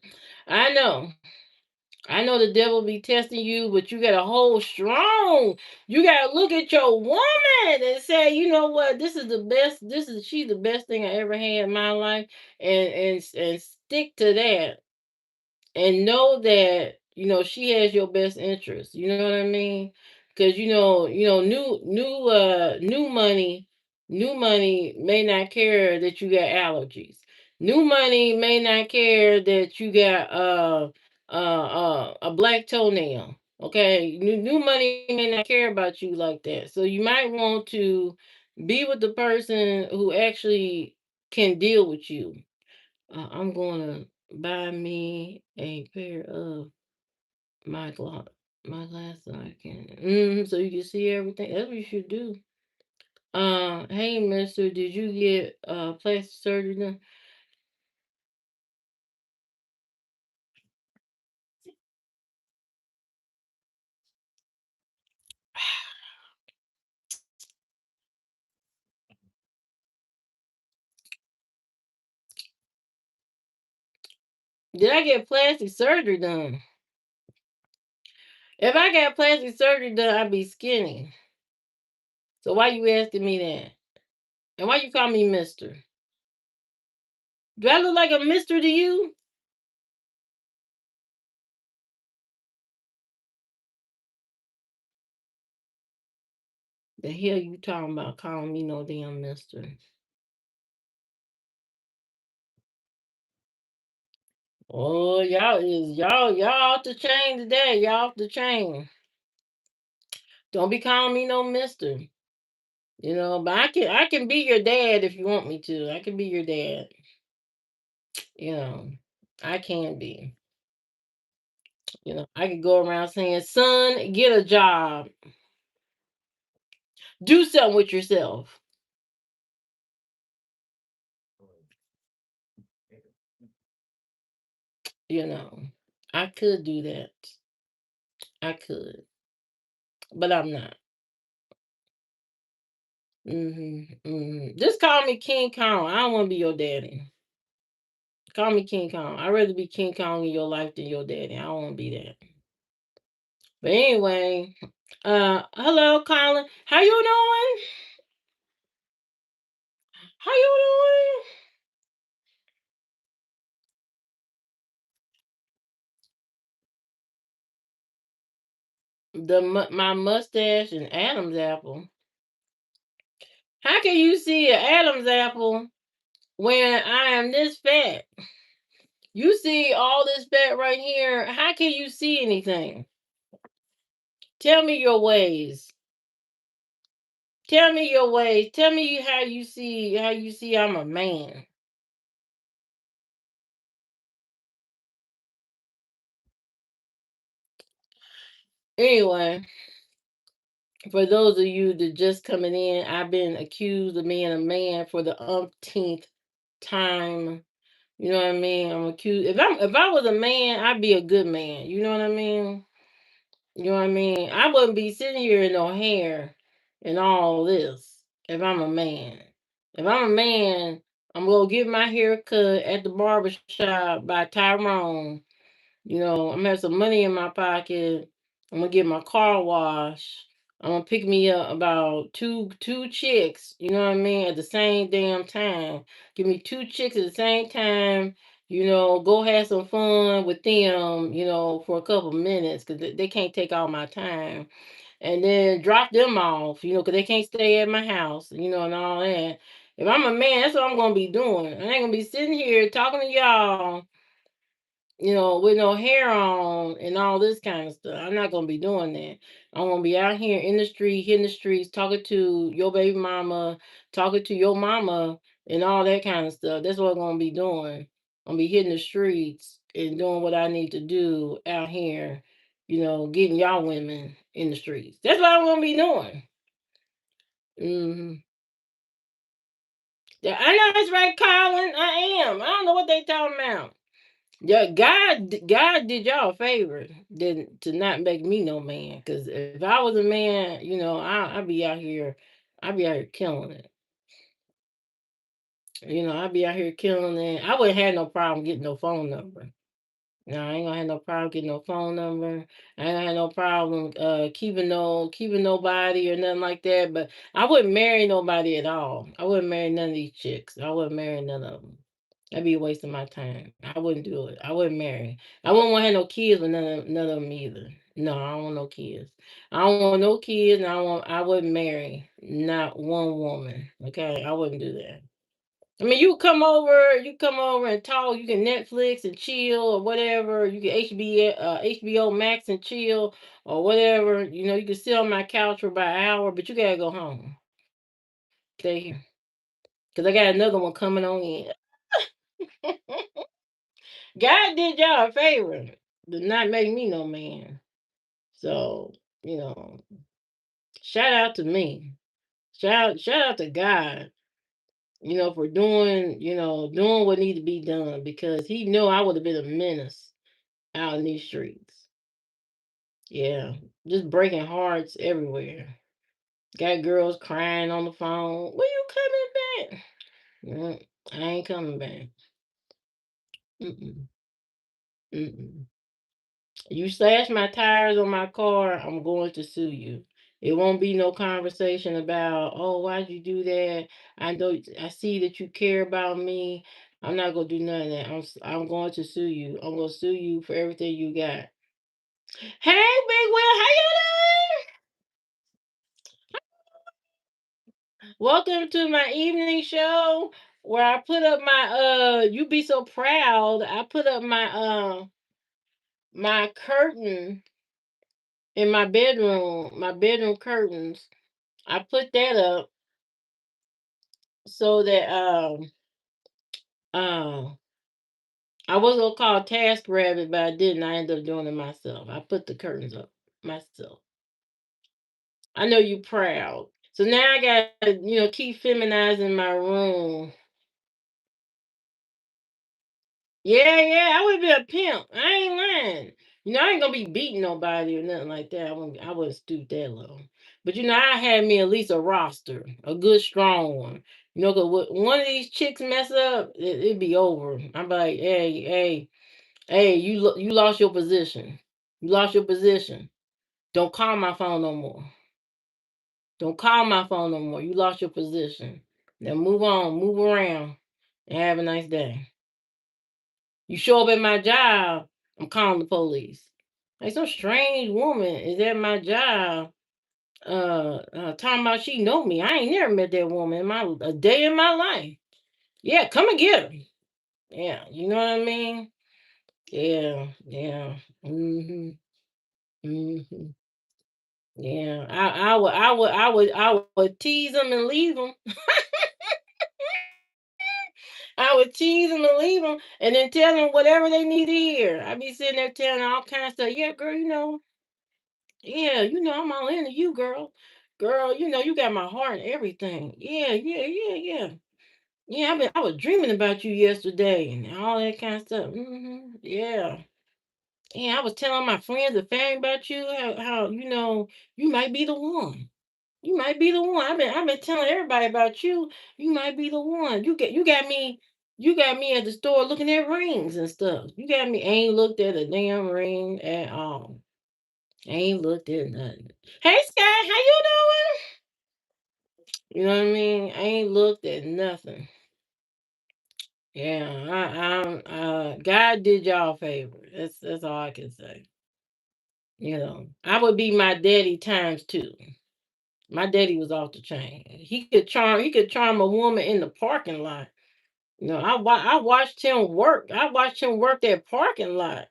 I know the devil be testing you, but you gotta hold strong. You gotta look at your woman and say, you know what, this is the best. She's the best thing I ever had in my life, and stick to that and know that she has your best interest. You know what I mean? Because new money may not care that you got allergies. New money may not care that you got a black toenail. Okay, new money may not care about you like that. So you might want to be with the person who actually can deal with you. I'm gonna buy me a pair of my glasses. I can, so you can see everything. That's what you should do. Hey, Mister, did you get plastic surgery done? Did I get plastic surgery done? If I got plastic surgery done, I'd be skinny. So why you asking me that? And why you call me Mister? Do I look like a Mister to you? The hell you talking about calling me no damn Mister? Oh, y'all off the chain today. Y'all off the chain. Don't be calling me no Mister. But I can be your dad if you want me to. I can be your dad. You know, I can be. I could go around saying, "Son, get a job. Do something with yourself." You know, I could do that. I could, but I'm not. Just call me King Kong. I don't want to be your daddy. Call me King Kong. I'd rather be King Kong in your life than your daddy. I don't want to be that. But anyway, hello, Colin. How you doing? How you doing? My mustache and Adam's apple. How can you see an Adam's apple when I am this fat? You see all this fat right here. How can you see anything? Tell me your ways. Tell me your ways. Tell me how you see I'm a man. Anyway, for those of you that just coming in, I've been accused of being a man for the umpteenth time. You know what I mean? I'm accused. If I was a man, I'd be a good man. You know what I mean? You know what I mean? I wouldn't be sitting here in no hair and all this if I'm a man. If I'm a man, I'm gonna get my hair cut at the barber shop by Tyrone. I'm gonna have some money in my pocket. I'm gonna get my car wash. I'm gonna pick me up about two chicks, you know what I mean, at the same damn time. Give me two chicks at the same time, go have some fun with them, for a couple minutes because they can't take all my time. And then drop them off, because they can't stay at my house, and all that. If I'm a man, that's what I'm gonna be doing. I ain't gonna be sitting here talking to y'all with no hair on and all this kind of stuff. I'm not gonna be doing that. I'm gonna be out here in the street, hitting the streets, talking to your baby mama, talking to your mama, and all that kind of stuff. That's what I'm gonna be doing. I'm gonna be hitting the streets and doing what I need to do out here, getting y'all women in the streets. That's what I'm gonna be doing. hmm Yeah, I know that's right, Colin. I am. I don't know what they talking about. Yeah, God did y'all a favor to not make me no man. Cause if I was a man, I'd be out here, I'd be out here killing it. I'd be out here killing it. I wouldn't have no problem getting no phone number. No, I ain't gonna have no problem getting no phone number. I ain't gonna have no problem keeping nobody or nothing like that. But I wouldn't marry nobody at all. I wouldn't marry none of these chicks. I wouldn't marry none of them. That'd be a waste of my time. I wouldn't do it. I wouldn't marry. I wouldn't want to have no kids with none of them either. No, I don't want no kids. I don't want no kids, and I wouldn't marry not one woman. Okay, I wouldn't do that. I mean, you come over and talk. You can Netflix and chill or whatever. You can HBO Max and chill or whatever. You know, you can sit on my couch for about an hour, but you gotta go home. Stay here because I got another one coming on in. God did y'all a favor, did not make me no man. So you know, shout out to me. Shout out to God. You know, for doing doing what needs to be done because He knew I would have been a menace out in these streets. Yeah, just breaking hearts everywhere. Got girls crying on the phone. When you coming back? I ain't coming back. Mm-mm, mm-mm. You slash my tires on my car, I'm going to sue you. It won't be no conversation about, oh, why'd you do that? I see that you care about me. I'm not gonna do none of that. I'm going to sue you. I'm gonna sue you for everything you got. Hey, Big Will, how you doing? Welcome to my evening show where I put up my you be so proud. I put up my curtain in my bedroom curtains. I put that up so that um I was gonna call Task Rabbit, but I didn't. I ended up doing it myself. I put the curtains up myself. I know you proud. So now I gotta, keep feminizing my room. Yeah, yeah, I would be a pimp. I ain't lying. I ain't gonna be beating nobody or nothing like that. I wouldn't stoop that low. But I had me at least a roster, a good strong one. 'Cause one of these chicks mess up, it'd be over. I'm like, hey, hey, hey, you lost your position. You lost your position. Don't call my phone no more. Don't call my phone no more. You lost your position. Now move on, move around, and have a nice day. You show up at my job, I'm calling the police. Like some strange woman is at my job, talking about she know me. I ain't never met that woman in a day in my life. Yeah, come and get her. Yeah, you know what I mean? Yeah, yeah. hmm hmm Yeah. I would tease them and leave them. I would tease them and leave them, and then tell them whatever they need to hear. I be sitting there telling all kinds of stuff. Yeah, girl, yeah, I'm all into you, girl. Girl, you got my heart and everything. Yeah, yeah, yeah, yeah. Yeah, I was dreaming about you yesterday and all that kind of stuff. Yeah. Yeah, I was telling my friends and family about you, how you might be the one. You might be the one. I've been telling everybody about you. You might be the one. You got me at the store looking at rings and stuff. You got me ain't looked at a damn ring at all. Ain't looked at nothing. Hey Sky, how you doing? You know what I mean? I ain't looked at nothing. Yeah, God did y'all a favor. That's all I can say. I would be my daddy times two. My daddy was off the chain. He could charm a woman in the parking lot. I watched him work. I watched him work that parking lot.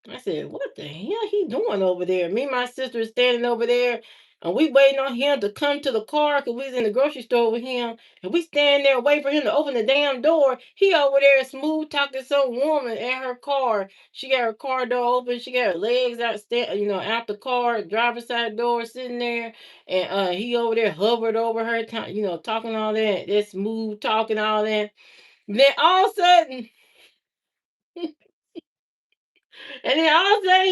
I said, "What the hell he doing over there?" Me and my sister is standing over there, and we waiting on him to come to the car because we was in the grocery store with him, and we stand there waiting for him to open the damn door. He over there smooth talking to some woman at her car. She got her car door open. She got her legs out, out the car, driver's side door, sitting there, and he over there hovered over her, talking all that smooth talking all that. Then all of a sudden. And then all of a sudden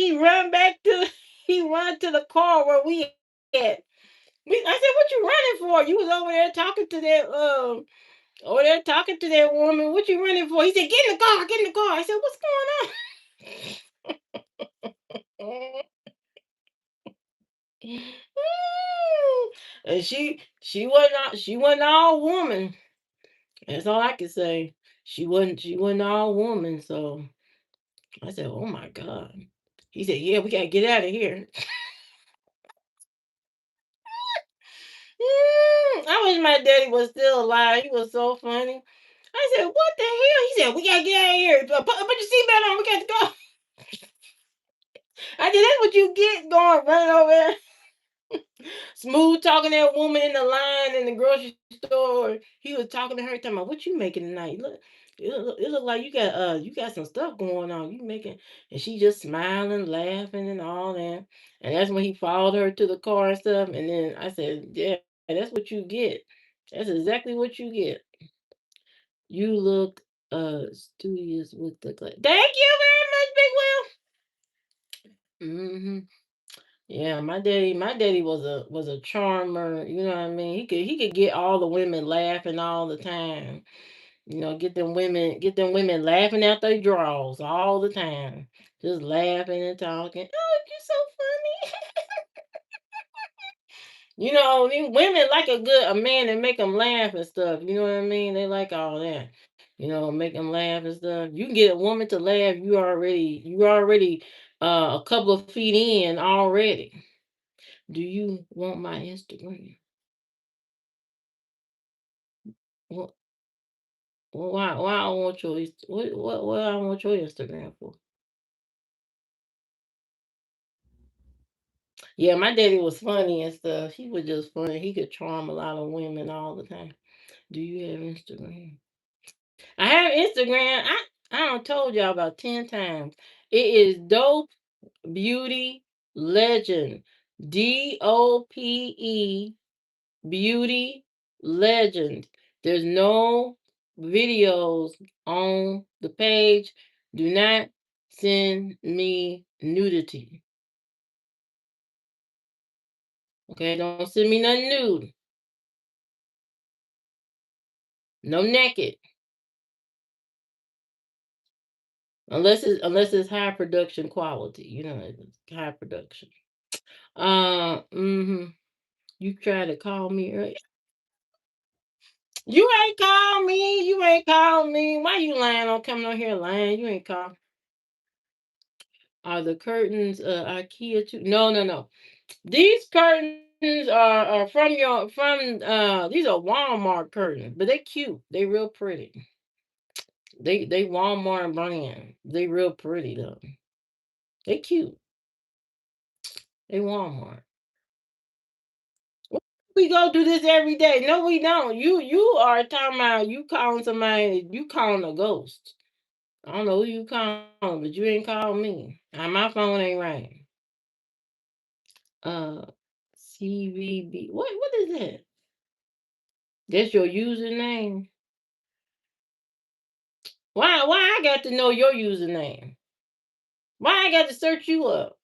he run to the car where we at. I said, "What you running for? You was over there talking to that woman. What you running for?" He said, "Get in the car, get in the car." I said, "What's going on?" And she wasn't all woman. That's all I can say. She wasn't all woman. So I said, "Oh my God." He said, "Yeah, we gotta get out of here." I wish my daddy was still alive. He was so funny. I said, "What the hell?" He said, "We gotta get out of here. Put your seatbelt on. We got to go." I said, "That's what you get going running over there." Smooth talking to that woman in the line in the grocery store. He was talking to her, talking about what you making tonight. Look, it look like you got some stuff going on. You making, and she just smiling, laughing, and all that. And that's when he followed her to the car and stuff. And then I said, "Yeah, that's what you get. That's exactly what you get. You look studious with the glass. Thank you very much, Big Will." Yeah, my daddy was a charmer, you know what I mean? He could get all the women laughing all the time. You know, get them women laughing out their drawers all the time. Just laughing and talking. Oh, you're so funny. You know, these women like a man that make them laugh and stuff. You know what I mean? They like all that. You know, make them laugh and stuff. You can get a woman to laugh, you already a couple of feet in already. Do you want my Instagram? Well, why I want your what I want your Instagram for? Yeah, my daddy was funny and stuff. He was just funny. He could charm a lot of women all the time. Do you have Instagram? I have Instagram. I don't told y'all about 10 times. It is Dope Beauty Legend. DOPE Beauty Legend. There's no videos on the page. Do not send me nudity. Okay, don't send me nothing nude. No naked. Unless it's high production quality. You know, it's high production. Mm-hmm. You try to call me earlier. You ain't called me. You ain't called me. Why you lying on coming on here lying? You ain't called. Are the curtains IKEA too? No, no, no. These curtains are from these are Walmart curtains, but they cute. They real pretty. They Walmart brand. They real pretty though. They cute. They Walmart. We go do this every day. No, we don't. You are talking about you calling somebody. You calling a ghost. I don't know who you calling, but you ain't called me. My phone ain't right. Uh, CVB. What is that? That's your username. Why I got to know your username? Why I got to search you up?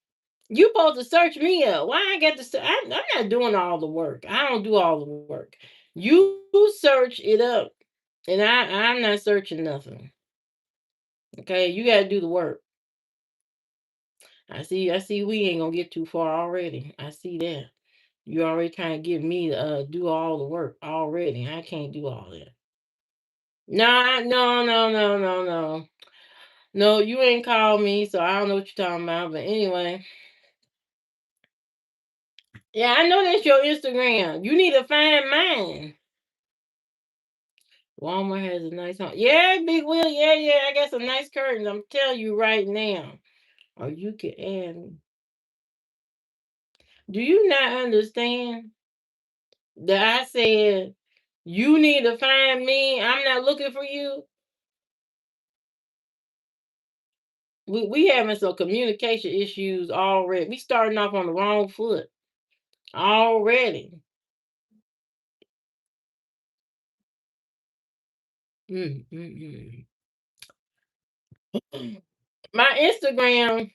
You supposed to search me up. Why I got to? I'm not doing all the work. I don't do all the work. You search it up, and I'm not searching nothing. Okay, you got to do the work. I see. We ain't gonna get too far already. I see that. You already trying to get me to do all the work already. I can't do all that. No, no, no, no, no, no. No, you ain't called me, so I don't know what you're talking about. But anyway, yeah, I know that's your Instagram. You need to find mine. Walmart has a nice home. Yeah, Big Will. Yeah, yeah. I got some nice curtains. I'm telling you right now. Or you can add me. Do you not understand that I said you need to find me? I'm not looking for you. We having some communication issues already. We starting off on the wrong foot already. Mm, mm, mm. My Instagram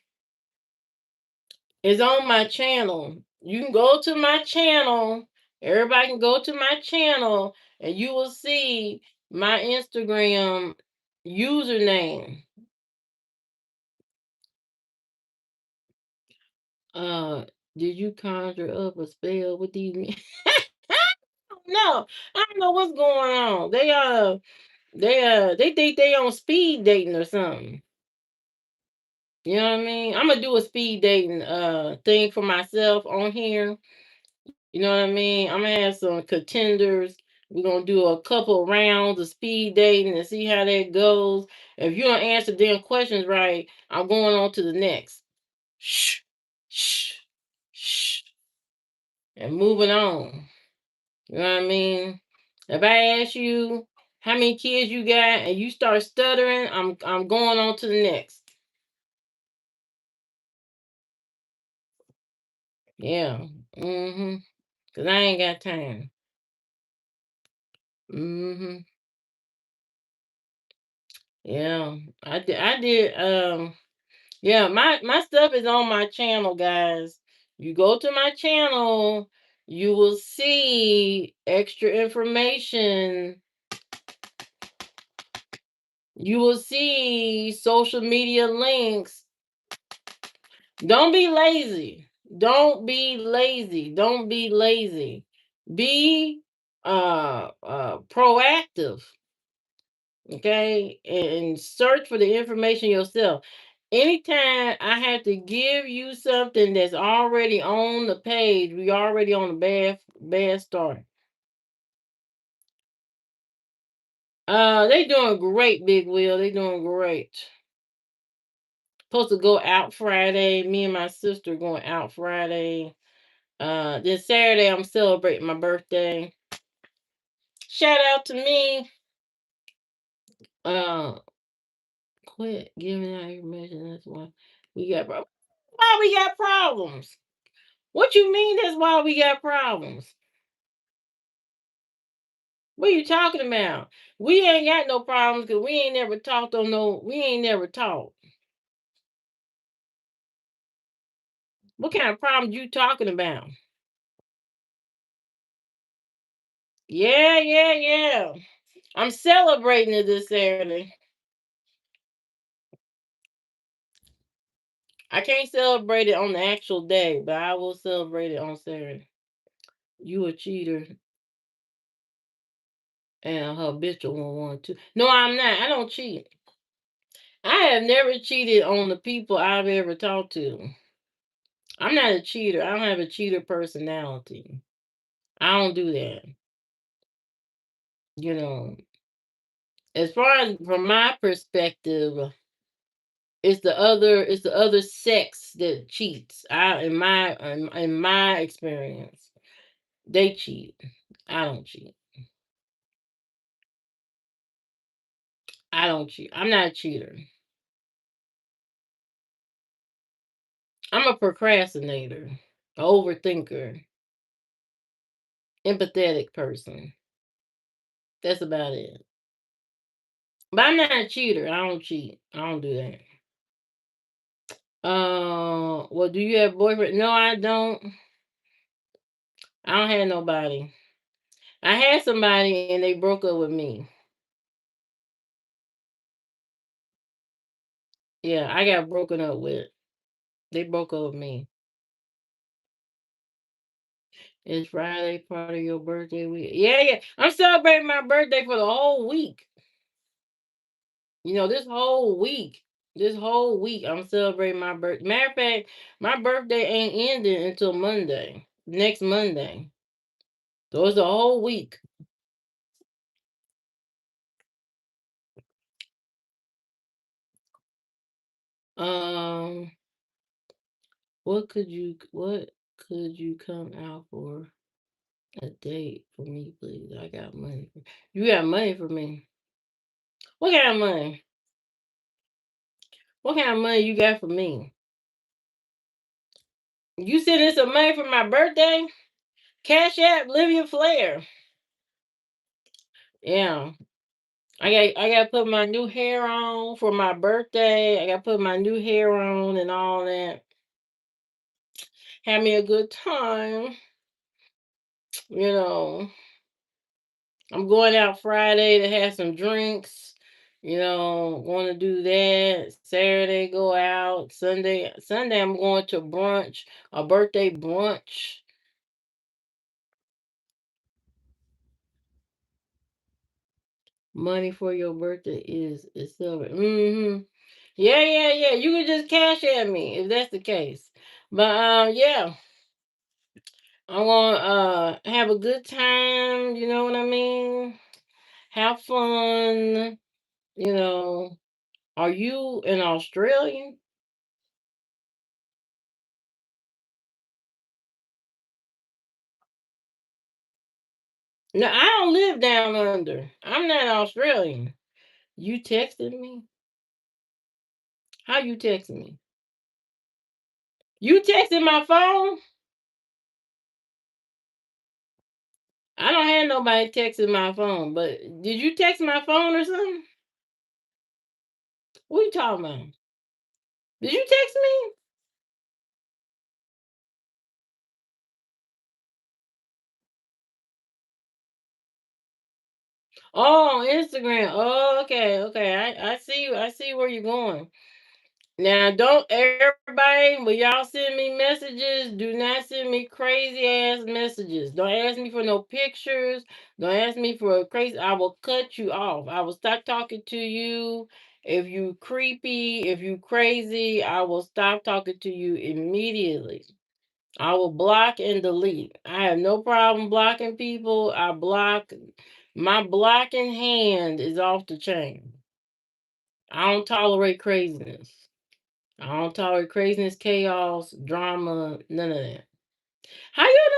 is on my channel. You can go to my channel. Everybody can go to my channel and you will see my Instagram username. Uh, did you conjure up a spell with these men? No, I don't know what's going on. They think they on speed dating or something. You know what I mean? I'm gonna do a speed dating thing for myself on here. You know what I mean? I'm gonna have some contenders We're gonna do a couple rounds of speed dating and see how that goes. If you don't answer damn questions right, I'm going on to the next. Shh, shh, shh, and moving on. You know what I mean? If I ask you how many kids you got and you start stuttering, I'm going on to the next. Yeah. Mm-hmm. Cause I ain't got time. Mm-hmm. Yeah. I did. Yeah, my stuff is on my channel, guys. You go to my channel, you will see extra information. You will see social media links. Don't be lazy. Don't be lazy. Don't be lazy. Be proactive, okay? And search for the information yourself. Anytime I have to give you something that's already on the page, we already on a bad start. They doing great, Big Wheel. They doing great. Supposed to go out Friday. Me and my sister going out Friday. Then Saturday I'm celebrating my birthday. Shout out to me. Uh, quit giving out information. That's why we got problems. Why we got problems? What you mean? That's why we got problems. What you talking about? We ain't got no problems because we ain't never talked on no. We ain't never talked. What kind of problems you talking about? Yeah, yeah, yeah. I'm celebrating it this Saturday. I can't celebrate it on the actual day, but I will celebrate it on Saturday. You a cheater and a habitual one too. No, I'm not. I don't cheat. I have never cheated on the people I've ever talked to. I'm not a cheater. I don't have a cheater personality. I don't do that. You know, as far as from my perspective, it's the other sex that cheats. In my experience, they cheat. I don't cheat. I don't cheat. I'm not a cheater. I'm a procrastinator, a overthinker, empathetic person. That's about it. But I'm not a cheater. I don't cheat. I don't do that. Well, do you have boyfriend? No, I don't. I don't have nobody. I had somebody and they broke up with me. Yeah, I got broken up with. They broke up with me. It's Friday, part of your birthday week. Yeah, yeah. I'm celebrating my birthday for the whole week. This whole week. This whole week, I'm celebrating my birthday. Matter of fact, my birthday ain't ending until Monday. Next Monday. So it's a whole week. Um, what could you come out for a date for me, please? I got money. You got money for me. What kind of money? What kind of money you got for me? You sending some money for my birthday? Cash app Livia Flair. Yeah. I got to put my new hair on for my birthday. I got to put my new hair on and all that. Have me a good time. You know, I'm going out Friday to have some drinks. Want to do that. Saturday go out. Sunday I'm going to brunch, a birthday brunch. Money for your birthday is silver. Yeah, yeah, yeah. You can just cash at me if that's the case. But yeah. I want have a good time, you know what I mean? Have fun, you know. Are you an Australian? No, I don't live down under. I'm not Australian. You texted me? How you texting me? You texted my phone? I don't have nobody texting my phone, but did you text my phone or something? What you talking about? Did you text me? Oh, Instagram. Oh, okay, okay. I see where you're going. Now, don't everybody when y'all send me messages, do not send me crazy ass messages. Don't ask me for no pictures. Don't ask me for a crazy. I will cut you off. I will stop talking to you. If you creepy, if you crazy, I will stop talking to you immediately. I will block and delete. I have no problem blocking people. I block. My blocking hand is off the chain. I don't tolerate craziness. I don't tolerate craziness, chaos, drama, none of that. How you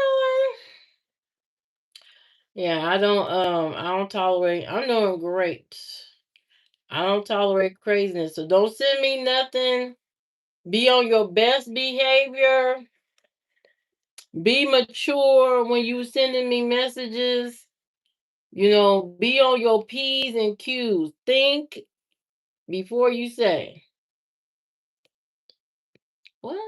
doing? Yeah, I don't tolerate. I'm doing great. I don't tolerate craziness. So don't send me nothing. Be on your best behavior. Be mature when you sending me messages. You know, be on your P's and Q's. Think before you say. What?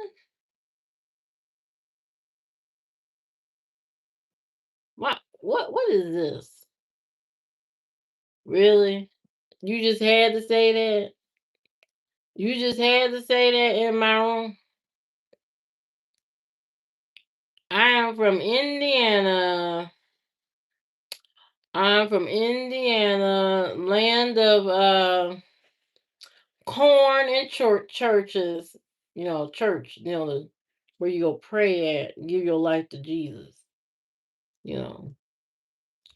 What is this? Really? You just had to say that? You just had to say that in my room? I am from Indiana. I'm from Indiana, land of corn and churches. You know, church, where you go pray at, give your life to Jesus. You know.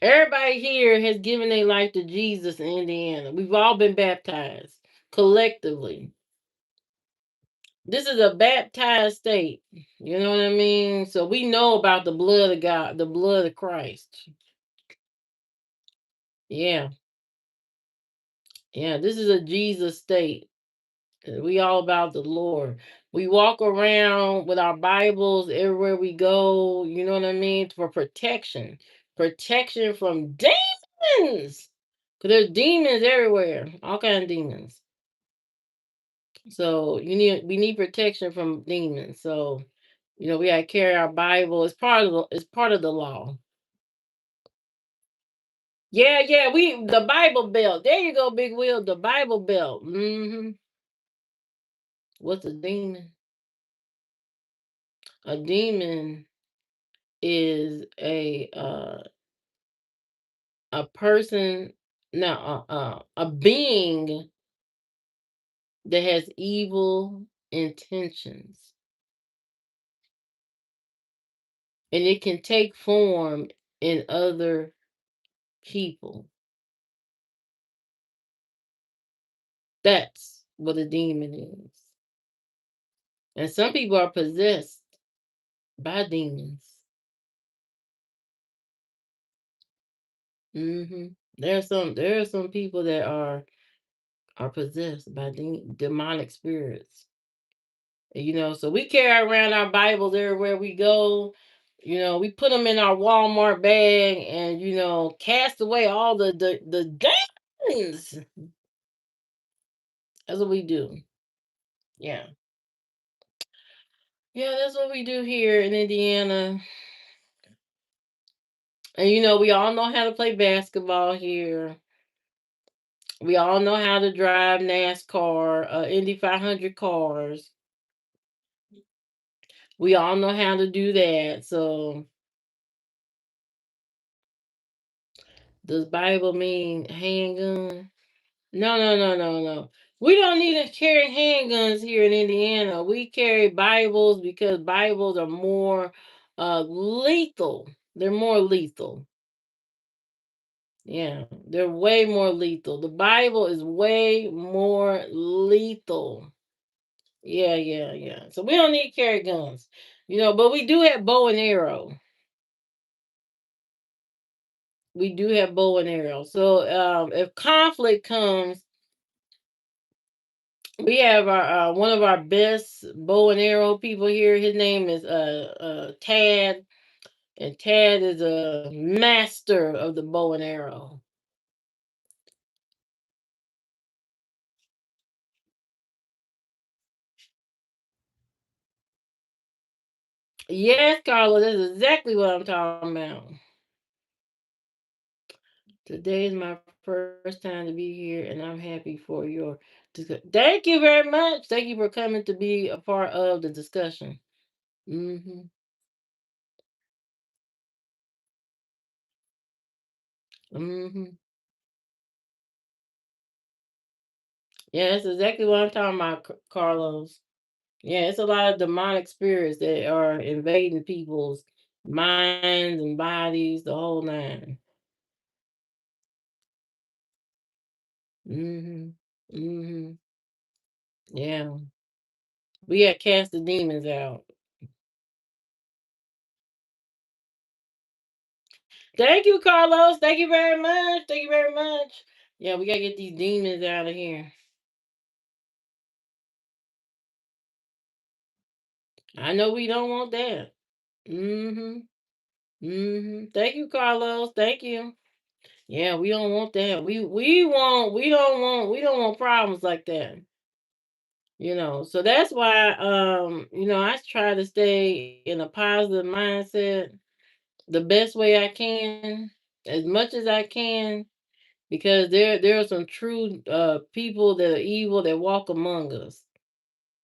Everybody here has given their life to Jesus in Indiana. We've all been baptized collectively. This is a baptized state. You know what I mean? So we know about the blood of God, the blood of Christ. Yeah. Yeah. This is a Jesus state. We all about the Lord. We walk around with our Bibles everywhere we go. You know what I mean? For protection. Protection from demons. Because there's demons everywhere. All kind of demons. So we need protection from demons. So we gotta carry our Bible. It's part of the law. Yeah, yeah, the Bible belt. There you go, Big Wheel. The Bible belt. What's a demon? A demon is a person, no, a being that has evil intentions, and it can take form in other people. That's what a demon is. And some people are possessed by demons. There are some people that are possessed by demonic spirits. So we carry around our Bibles everywhere we go. We put them in our Walmart bag and cast away all the demons. That's what we do. Yeah. Yeah, that's what we do here in Indiana. And we all know how to play basketball here. We all know how to drive NASCAR, Indy 500 cars. We all know how to do that. So, does Bible mean handgun? No, no, no, no, no. We don't need to carry handguns here in Indiana. We carry Bibles because Bibles are more Lethal. They're more lethal. Yeah, they're way more lethal. The Bible is way more lethal. Yeah, yeah, yeah. So we don't need to carry guns, but we do have bow and arrow. We do have bow and arrow. So if conflict comes, we have our one of our best bow and arrow people here. His name is Tad, and Tad is a master of the bow and arrow. Yes, Carla, that's exactly what I'm talking about. Today is my first time to be here, and I'm happy for your. Thank you very much. Thank you for coming to be a part of the discussion. Hmm. Hmm. Yeah, that's exactly what I'm talking about, Carlos. Yeah, it's a lot of demonic spirits that are invading people's minds and bodies, the whole nine. Hmm. Hmm. Yeah, we got cast the demons out. Thank you, Carlos. Thank you very much. Thank you very much. Yeah, we gotta get these demons out of here. I know we don't want that. Mm-hmm. Mm-hmm. Thank you, Carlos. Thank you. Yeah, we don't want that. We don't want problems like that. So that's why I try to stay in a positive mindset the best way I can, as much as I can, because there are some true people that are evil that walk among us.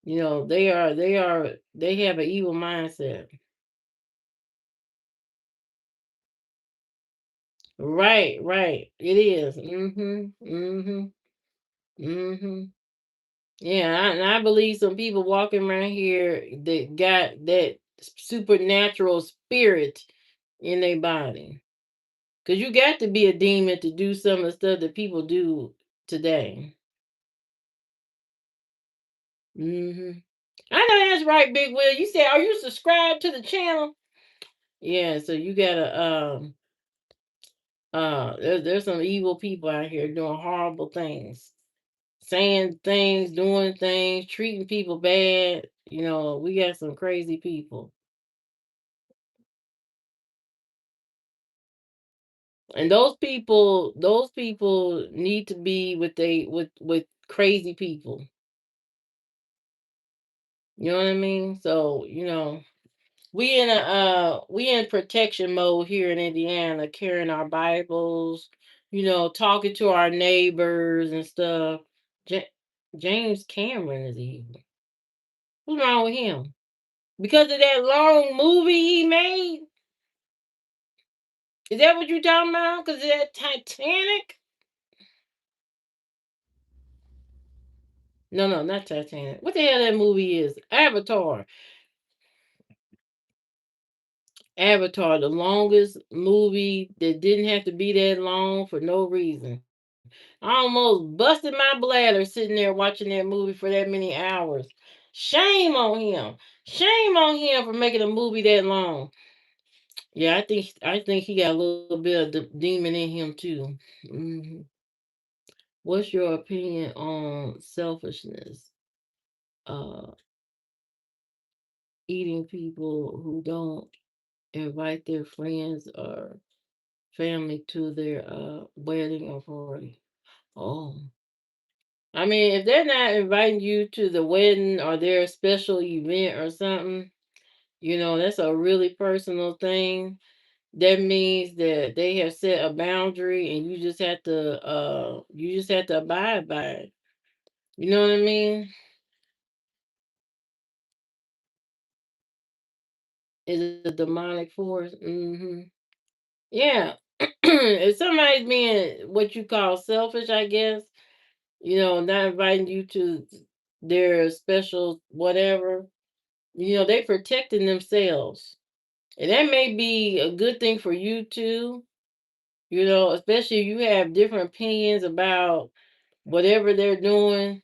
They have an evil mindset. Right, right. It is. Mhm. Mhm. Mhm. Yeah, and I believe some people walking around here that got that supernatural spirit in their body. Cause you got to be a demon to do some of the stuff that people do today. Mhm. I know that's right, Big Will. You said, "Are you subscribed to the channel?" Yeah, so you gotta there's some evil people out here doing horrible things, saying things, doing things, treating people bad. We got some crazy people. And those people need to be with crazy people. You know what I mean? So, we in protection mode here in Indiana, carrying our Bibles, talking to our neighbors and stuff. Ja- James Cameron is evil. What's wrong with him? Because of that long movie he made? Is that what you talking about? Because of that Titanic? No, no, not Titanic. What the hell that movie is? Avatar. Avatar, the longest movie that didn't have to be that long for no reason. I almost busted my bladder sitting there watching that movie for that many hours. Shame on him. Shame on him for making a movie that long. Yeah, I think he got a little bit of the demon in him too. Mhm. What's your opinion on selfishness? Uh, Eating people who don't invite their friends or family to their wedding or party. Oh, I mean, if they're not inviting you to the wedding or their special event or something, that's a really personal thing. That means that they have set a boundary, and you just have to abide by it. You know what I mean? Is a demonic force. Hmm. Yeah. If somebody's being what you call selfish, I guess, not inviting you to their special whatever, they protecting themselves. And that may be a good thing for you too, especially if you have different opinions about whatever they're doing,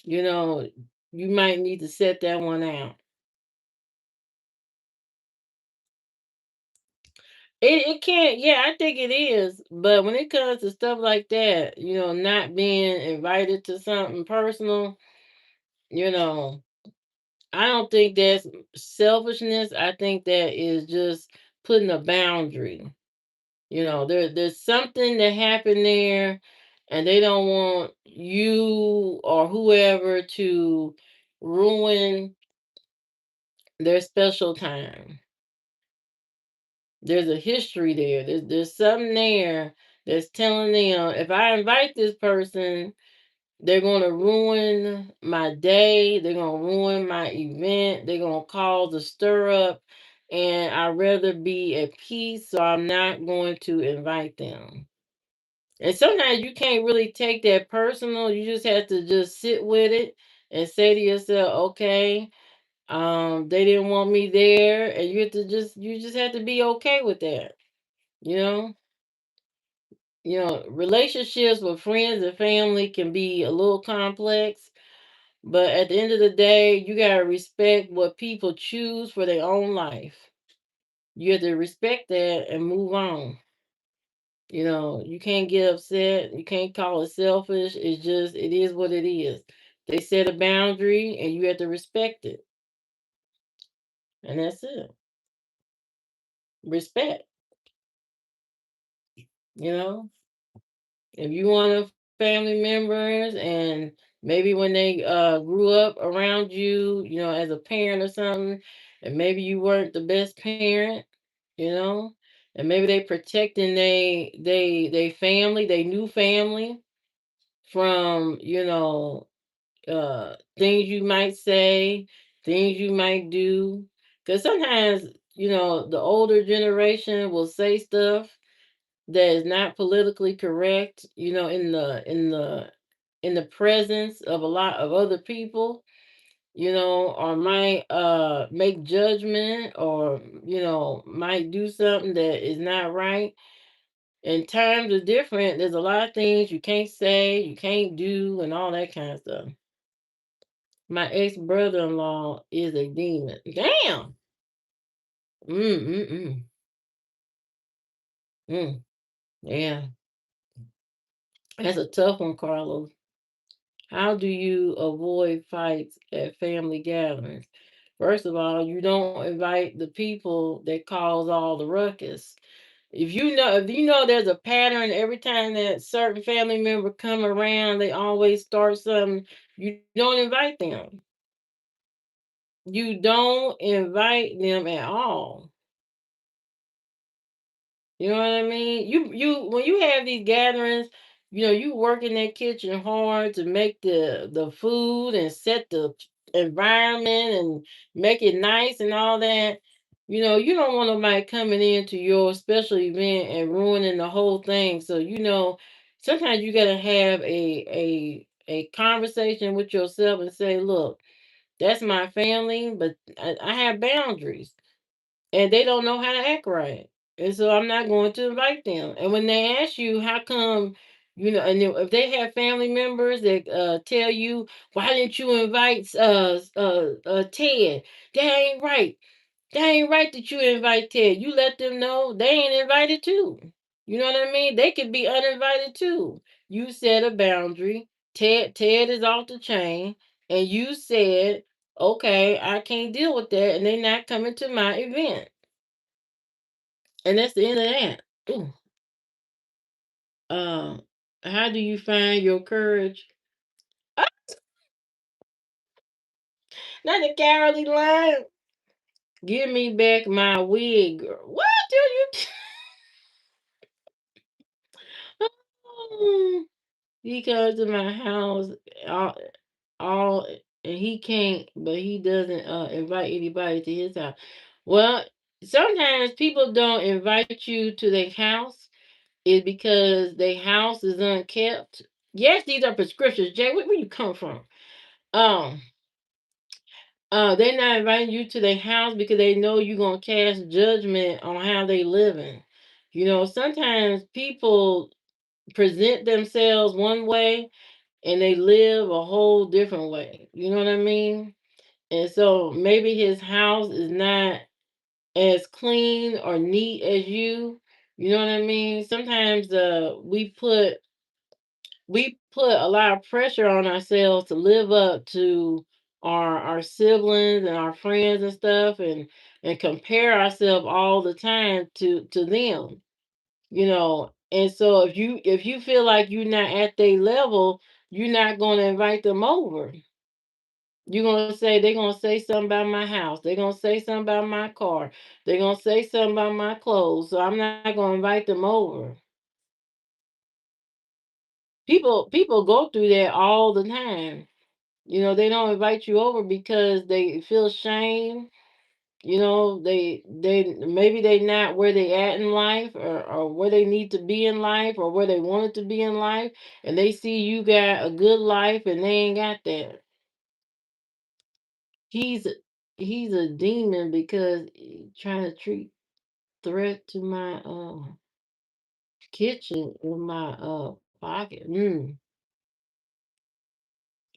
you know, you might need to set that one out. It can't, yeah, I think it is. But when it comes to stuff like that, not being invited to something personal, you know, I don't think that's selfishness. I think that is just putting a boundary. There's something that happened there, and they don't want you or whoever to ruin their special time. There's a history there. There's something there that's telling them if I invite this person, they're going to ruin my day. They're going to ruin my event. They're going to cause a stir up. And I'd rather be at peace, so I'm not going to invite them. And sometimes you can't really take that personal. You just have to just sit with it and say to yourself, okay, they didn't want me there, and you just have to be okay with that. You know, relationships with friends and family can be a little complex, but at the end of the day, you gotta respect what people choose for their own life. You have to respect that and move on. You can't get upset. You can't call it selfish. It is what it is. They set a boundary and you have to respect it. And that's it. Respect, you know? If you want a family members and maybe when they grew up around you, as a parent or something, and maybe you weren't the best parent, you know, and maybe they protecting they family, they new family from, things you might say, things you might do. Because sometimes, the older generation will say stuff that is not politically correct, in the presence of a lot of other people, or might make judgment or, might do something that is not right. And times are different. There's a lot of things you can't say, you can't do, and all that kind of stuff. My ex brother in law is a demon. Damn. Mm mm mm. Mm. Yeah, that's a tough one, Carlos. How do you avoid fights at family gatherings? First of all, you don't invite the people that cause all the ruckus. If you know there's a pattern every time that certain family member come around, they always start something. You don't invite them. You don't invite them at all. You know what I mean? You when you have these gatherings, you work in that kitchen hard to make the food and set the environment and make it nice and all that. You don't want nobody coming into your special event and ruining the whole thing. So, sometimes you gotta have a conversation with yourself and say, look, that's my family, but I have boundaries and they don't know how to act right. And so I'm not going to invite them. And when they ask you how come, and if they have family members that tell you, why didn't you invite Ted? That ain't right. That ain't right that you invite Ted. You let them know they ain't invited too. You know what I mean? They could be uninvited too. You set a boundary. Ted is off the chain, and you said, okay, I can't deal with that, and they're not coming to my event. And that's the end of that. Ooh. Um, how do you find your courage? Ah, not the cowardly lion. Give me back my wig, girl. What do you? He comes to my house, all, all, and he can't, but he doesn't invite anybody to his house. Well, sometimes people don't invite you to their house is because their house is unkept. Yes, these are prescriptions. Jay, where you come from? Um, They're not inviting you to their house because they know you're gonna cast judgment on how they living. You know, sometimes people present themselves one way and they live a whole different way. You know what I mean? And so maybe his house is not as clean or neat as you. You know what I mean? Sometimes we put a lot of pressure on ourselves to live up to our siblings and our friends and stuff, and compare ourselves all the time to them, you know. And so if you feel like you're not at their level, you're not going to invite them over. You're going to say they're going to say something about my house, they're going to say something about my car, they're going to say something about my clothes, so I'm not going to invite them over. People go through that all the time. You know, they don't invite you over because they feel shame. You know, they maybe they not where they at in life, or where they need to be in life, or where they wanted to be in life, and they see you got a good life and they ain't got that. He's he's a demon because he trying to treat threat to my kitchen in my pocket.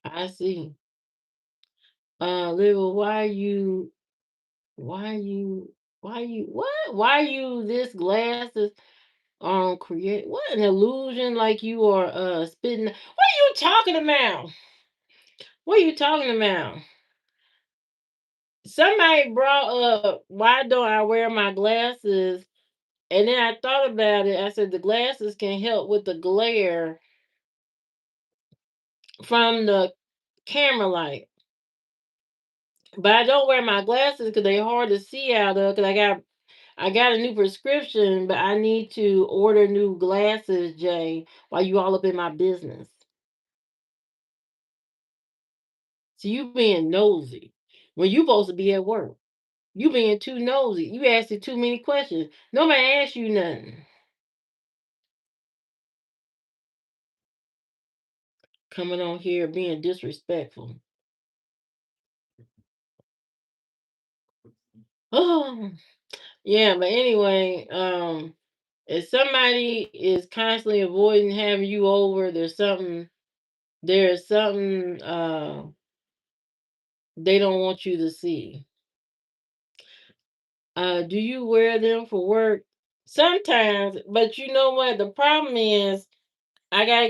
I see. Little, why you why you this glasses create what an illusion, like you are spitting. What are you talking about? What are you talking about? Somebody brought up why don't I wear my glasses, and then I thought about it. I said the glasses can help with the glare from the camera light. But I don't wear my glasses because they're hard to see out of. Because I got a new prescription, but I need to order new glasses, Jay. While you all up in my business, so you being nosy when you supposed to be at work. You being too nosy. You asking too many questions. Nobody asked you nothing. Coming on here being disrespectful. Oh, yeah. But anyway, if somebody is constantly avoiding having you over, there's something they don't want you to see. Do you wear them for work? Sometimes, but you know what? The problem is I got